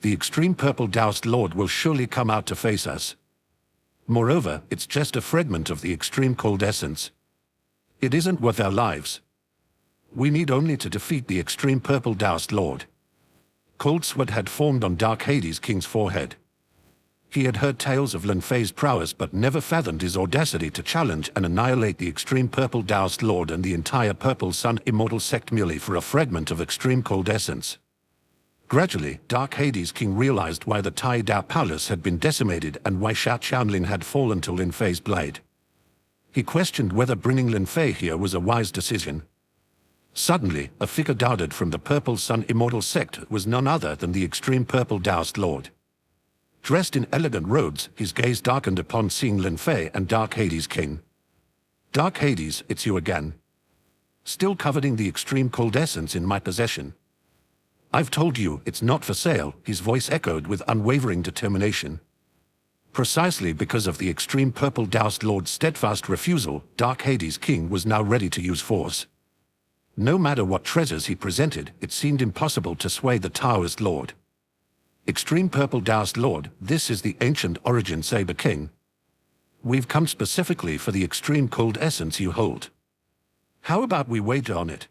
The extreme Purple Doused Lord will surely come out to face us. Moreover, it's just a fragment of the extreme cold essence. It isn't worth our lives. We need only to defeat the extreme Purple Doused Lord. Cold sweat had formed on Dark Hades King's forehead. He had heard tales of Lin Fei's prowess but never fathomed his audacity to challenge and annihilate the extreme Purple Doused Lord and the entire Purple Sun Immortal sect merely for a fragment of extreme cold essence. Gradually, Dark Hades King realized why the Tai Dao Palace had been decimated and why Xiao Qianlin had fallen to Lin Fei's blade. He questioned whether bringing Lin Fei here was a wise decision. Suddenly, a figure darted from the Purple Sun Immortal sect was none other than the extreme Purple Doused Lord. Dressed in elegant robes, his gaze darkened upon seeing Lin Fei and Dark Hades King. Dark Hades, it's you again. Still coveting the extreme cold essence in my possession. I've told you it's not for sale, his voice echoed with unwavering determination. Precisely because of the extreme Purple Doused Lord's steadfast refusal, Dark Hades King was now ready to use force. No matter what treasures he presented, it seemed impossible to sway the Taoist Lord. Extreme Purple Doused Lord, this is the ancient origin Saber King. We've come specifically for the extreme cold essence you hold. How about we wager on it?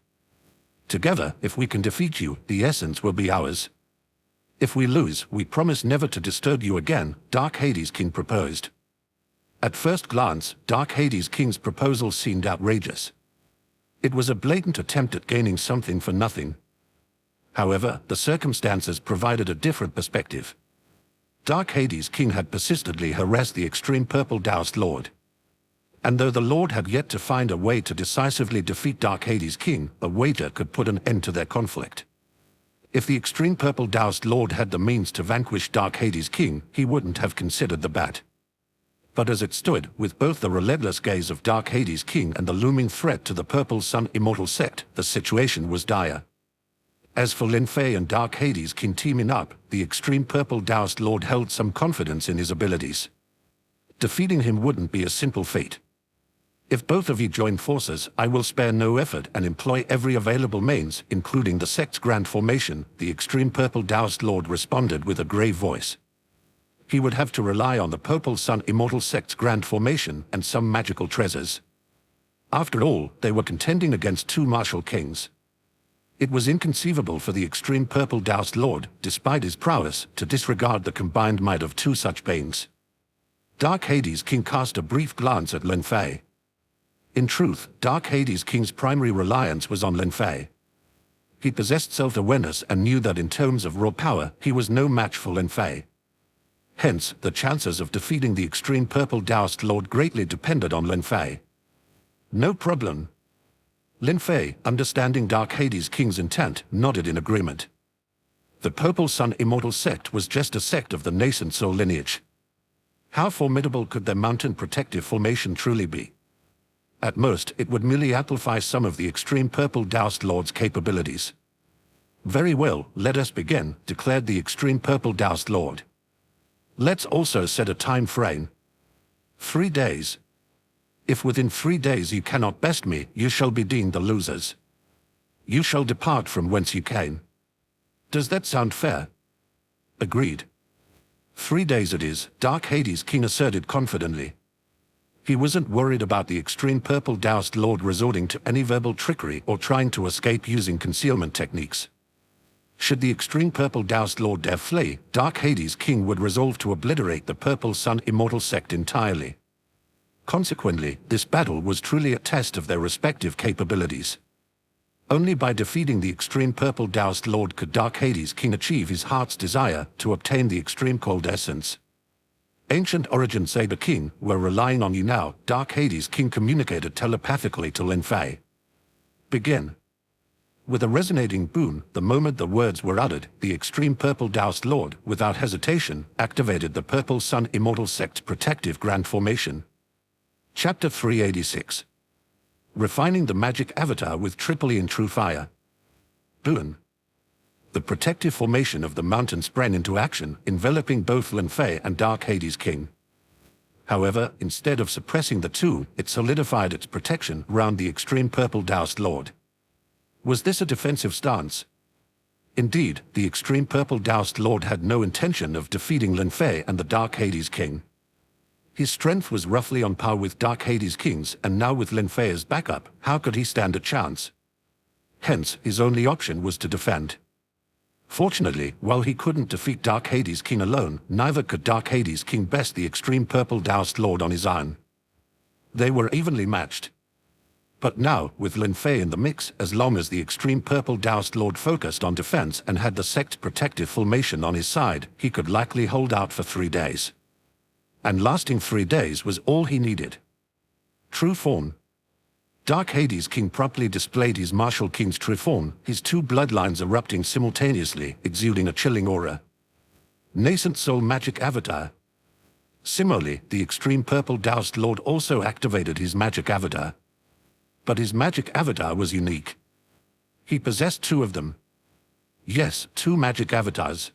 Together, if we can defeat you, the essence will be ours. If we lose, we promise never to disturb you again, Dark Hades King proposed. At first glance, Dark Hades King's proposal seemed outrageous. It was a blatant attempt at gaining something for nothing. However, the circumstances provided a different perspective. Dark Hades King had persistently harassed the extreme Purple Doused Lord. And though the Lord had yet to find a way to decisively defeat Dark Hades King, a wager could put an end to their conflict. If the extreme Purple Doused Lord had the means to vanquish Dark Hades King, he wouldn't have considered the bet. But as it stood, with both the relentless gaze of Dark Hades King and the looming threat to the Purple Sun Immortal sect, the situation was dire. As for Lin Fei and Dark Hades King teaming up, the extreme Purple Doused Lord held some confidence in his abilities. Defeating him wouldn't be a simple feat. If both of you join forces, I will spare no effort and employ every available means, including the sect's grand formation, the extreme Purple Doused Lord responded with a grave voice. He would have to rely on the Purple Sun Immortal sect's grand formation and some magical treasures. After all, they were contending against two martial kings. It was inconceivable for the extreme Purple Doused Lord, despite his prowess, to disregard the combined might of two such beings. Dark Hades King cast a brief glance at Lin Fei. In truth, Dark Hades King's primary reliance was on Lin Fei. He possessed self-awareness and knew that in terms of raw power, he was no match for Lin Fei. Hence, the chances of defeating the extreme Purple Doused Lord greatly depended on Lin Fei. No problem. Lin Fei, understanding Dark Hades King's intent, nodded in agreement. The Purple Sun Immortal sect was just a sect of the nascent soul lineage. How formidable could their mountain protective formation truly be? At most, it would merely amplify some of the extreme Purple Doused Lord's capabilities. Very well, let us begin, declared the extreme Purple Doused Lord. Let's also set a time frame. 3 days. If within 3 days you cannot best me, you shall be deemed the losers. You shall depart from whence you came. Does that sound fair? Agreed. 3 days it is, Dark Hades King asserted confidently. He wasn't worried about the extreme Purple Doused Lord resorting to any verbal trickery or trying to escape using concealment techniques. Should the extreme Purple Doused Lord dare flee, Dark Hades King would resolve to obliterate the Purple Sun Immortal sect entirely. Consequently, this battle was truly a test of their respective capabilities. Only by defeating the extreme Purple Doused Lord could Dark Hades King achieve his heart's desire to obtain the extreme cold essence. Ancient Origin Saber King, we're relying on you now, Dark Hades King communicated telepathically to Lin Fei. Begin. With a resonating boom, the moment the words were uttered, the extreme purple doused lord, without hesitation, activated the Purple Sun Immortal Sect's protective grand formation. Chapter 386. Refining the magic avatar with Triple in True Fire. Boom. The protective formation of the mountain sprang into action, enveloping both Lin Fei and Dark Hades King. However, instead of suppressing the two, it solidified its protection around the extreme purple doused lord. Was this a defensive stance? Indeed, the extreme purple doused lord had no intention of defeating Lin Fei and the Dark Hades King. His strength was roughly on par with Dark Hades King's, and now with Lin Fei as backup, how could he stand a chance? Hence, his only option was to defend. Fortunately, while he couldn't defeat Dark Hades King alone, neither could Dark Hades King best the extreme purple doused lord on his own. They were evenly matched. But now, with Lin Fei in the mix, as long as the extreme purple doused lord focused on defense and had the sect's protective formation on his side, he could likely hold out for 3 days. And lasting 3 days was all he needed. True form. Dark Hades King promptly displayed his martial king's true form, his two bloodlines erupting simultaneously, exuding a chilling aura. Nascent soul magic avatar. Similarly, the extreme purple doused lord also activated his magic avatar. But his magic avatar was unique. He possessed 2 of them. Yes, 2 magic avatars.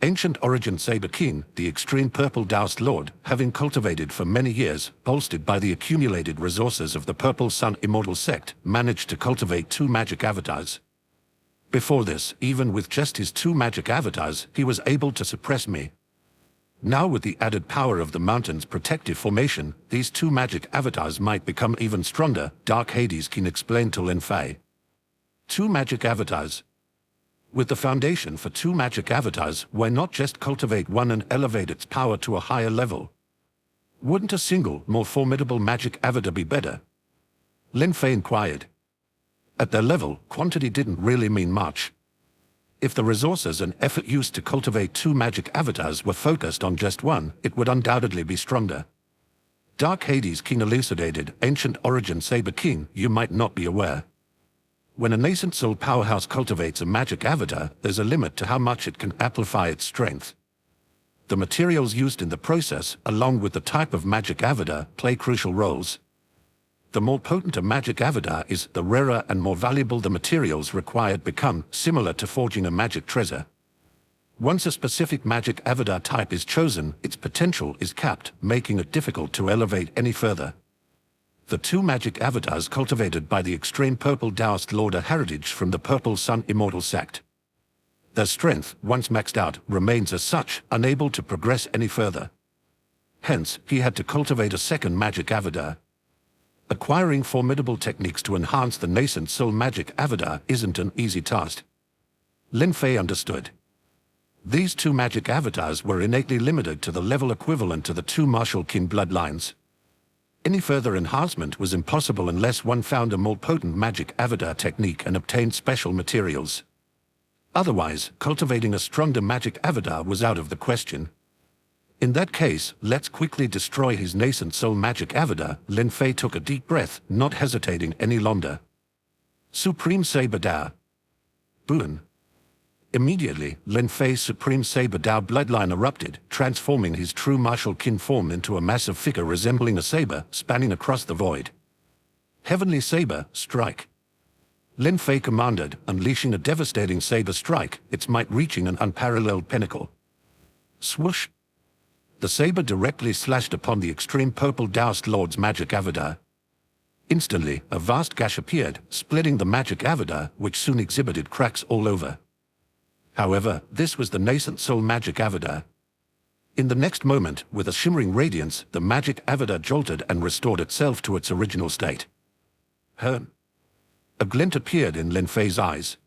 Ancient Origin Saber King, the extreme purple doused lord, having cultivated for many years, bolstered by the accumulated resources of the Purple Sun Immortal Sect, managed to cultivate 2 magic avatars. Before this, even with just his 2 magic avatars, he was able to suppress me. Now with the added power of the mountain's protective formation, these 2 magic avatars might become even stronger, Dark Hades King explained to Lin Fei. 2 magic avatars. With the foundation for 2 magic avatars, why not just cultivate one and elevate its power to a higher level? Wouldn't a single, more formidable magic avatar be better? Lin Fei inquired. At their level, quantity didn't really mean much. If the resources and effort used to cultivate 2 magic avatars were focused on just one, it would undoubtedly be stronger. Dark Hades King elucidated, Ancient Origin Saber King, you might not be aware. When a nascent soul powerhouse cultivates a magic avatar, there's a limit to how much it can amplify its strength. The materials used in the process, along with the type of magic avatar, play crucial roles. The more potent a magic avatar is, the rarer and more valuable the materials required become, similar to forging a magic treasure. Once a specific magic avatar type is chosen, its potential is capped, making it difficult to elevate any further. The 2 magic avatars cultivated by the extreme purple doused lord are heritage from the Purple Sun Immortal Sect. Their strength, once maxed out, remains as such, unable to progress any further. Hence, he had to cultivate a second magic avatar. Acquiring formidable techniques to enhance the nascent soul magic avatar isn't an easy task. Lin Fei understood. These 2 magic avatars were innately limited to the level equivalent to the 2 martial kin bloodlines. Any further enhancement was impossible unless one found a more potent magic avatar technique and obtained special materials. Otherwise, cultivating a stronger magic avatar was out of the question. In that case, let's quickly destroy his nascent soul magic avatar. Lin Fei took a deep breath, not hesitating any longer. Supreme Saber Dao. Boon. Immediately, Lin Fei's Supreme Saber Dao bloodline erupted, transforming his true martial kin form into a massive figure resembling a saber, spanning across the void. Heavenly Saber, strike. Lin Fei commanded, unleashing a devastating saber strike, its might reaching an unparalleled pinnacle. Swoosh! The saber directly slashed upon the extreme purple doused lord's magic avatar. Instantly, a vast gash appeared, splitting the magic avatar, which soon exhibited cracks all over. However, this was the nascent soul magic avatar. In the next moment, with a shimmering radiance, the magic avatar jolted and restored itself to its original state. A glint appeared in Lin Fei's eyes.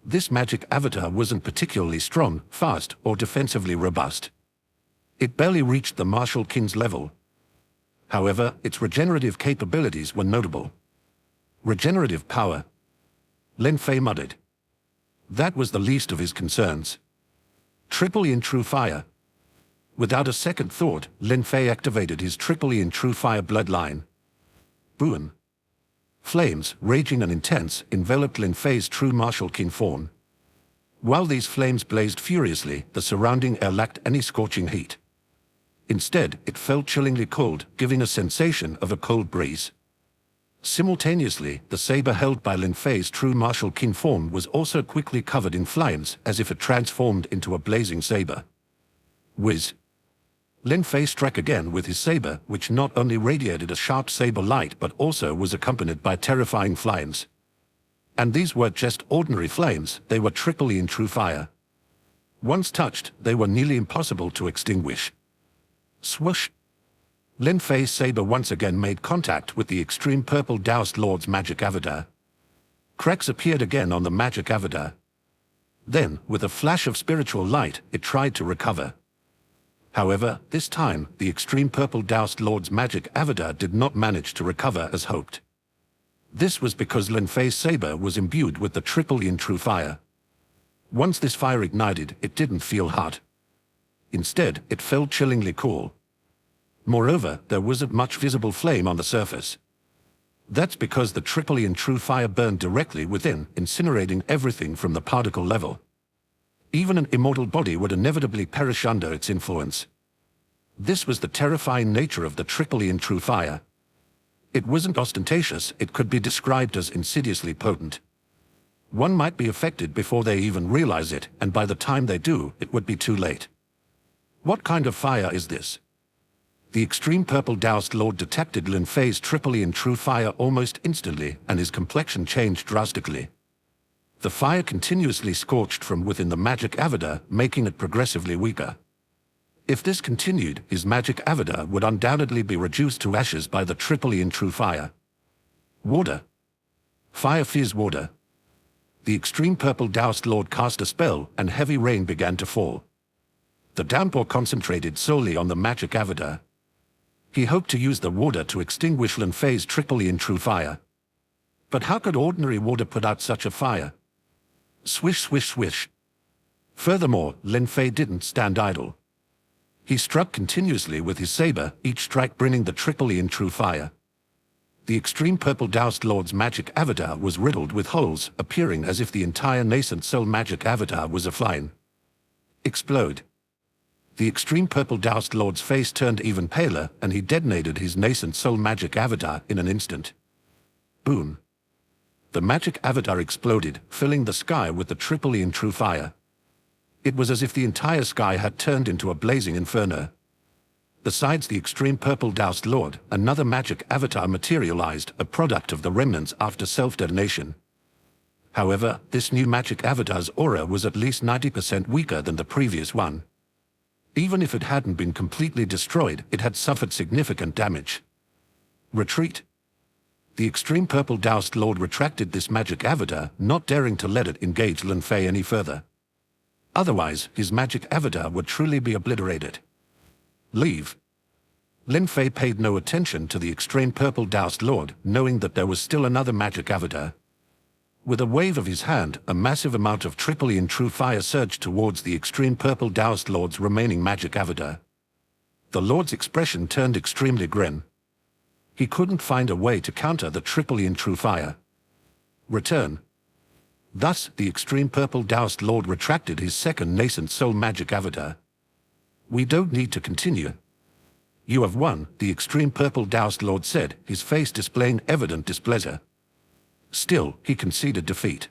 This magic avatar wasn't particularly strong, fast, or defensively robust. It barely reached the martial king's level. However, its regenerative capabilities were notable. Regenerative power. Lin Fei muttered. That was the least of his concerns. Triple in True Fire. Without a second thought, Lin Fei activated his Triple in True Fire bloodline. Boom. Flames, raging and intense, enveloped Lin Fei's true martial king form. While these flames blazed furiously, the surrounding air lacked any scorching heat. Instead, it felt chillingly cold, giving a sensation of a cold breeze. Simultaneously, the saber held by Lin Fei's true martial king form was also quickly covered in flames, as if it transformed into a blazing saber. Whiz! Lin Fei struck again with his saber, which not only radiated a sharp saber light but also was accompanied by terrifying flames. And these weren't just ordinary flames, they were triply in true fire. Once touched, they were nearly impossible to extinguish. Swoosh! Lin Fei's saber once again made contact with the extreme purple doused lord's magic avatar. Cracks appeared again on the magic avatar. Then, with a flash of spiritual light, it tried to recover. However, this time, the extreme purple doused lord's magic avatar did not manage to recover as hoped. This was because Lin Fei's saber was imbued with the triply in true fire. Once this fire ignited, it didn't feel hot. Instead, it felt chillingly cool. Moreover, there wasn't much visible flame on the surface. That's because the triply in true fire burned directly within, incinerating everything from the particle level. Even an immortal body would inevitably perish under its influence. This was the terrifying nature of the triply in true fire. It wasn't ostentatious, it could be described as insidiously potent. One might be affected before they even realize it, and by the time they do, it would be too late. What kind of fire is this? The extreme purple doused lord detected Lin Fei's triply in true fire almost instantly, and his complexion changed drastically. The fire continuously scorched from within the magic avatar, making it progressively weaker. If this continued, his magic avatar would undoubtedly be reduced to ashes by the triply in true fire. Water. Fire fears water. The extreme purple doused lord cast a spell, and heavy rain began to fall. The downpour concentrated solely on the magic avatar. He hoped to use the water to extinguish Lin Fei's triply in true fire. But how could ordinary water put out such a fire? Swish, swish, swish. Furthermore, Lin Fei didn't stand idle. He struck continuously with his saber, each strike bringing the triply in true fire. The extreme purple doused lord's magic avatar was riddled with holes, appearing as if the entire nascent soul magic avatar was aflame. Explode. The extreme purple doused lord's face turned even paler, and he detonated his nascent soul magic avatar in an instant. Boom. The magic avatar exploded, filling the sky with the triply in true fire. It was as if the entire sky had turned into a blazing inferno. Besides the extreme purple doused lord, another magic avatar materialized, a product of the remnants after self-detonation. However, this new magic avatar's aura was at least 90% weaker than the previous one. Even if it hadn't been completely destroyed, it had suffered significant damage. Retreat. The extreme purple doused lord retracted this magic avatar, not daring to let it engage Lin Fei any further. Otherwise, his magic avatar would truly be obliterated. Leave. Lin Fei paid no attention to the extreme purple doused lord, knowing that there was still another magic avatar. With a wave of his hand, a massive amount of triply in true fire surged towards the extreme purple doused lord's remaining magic avatar. The lord's expression turned extremely grim. He couldn't find a way to counter the triply in true fire. Return. Thus, the extreme purple doused lord retracted his second nascent soul magic avatar. We don't need to continue. You have won, the extreme purple doused lord said, his face displaying evident displeasure. Still, he conceded defeat.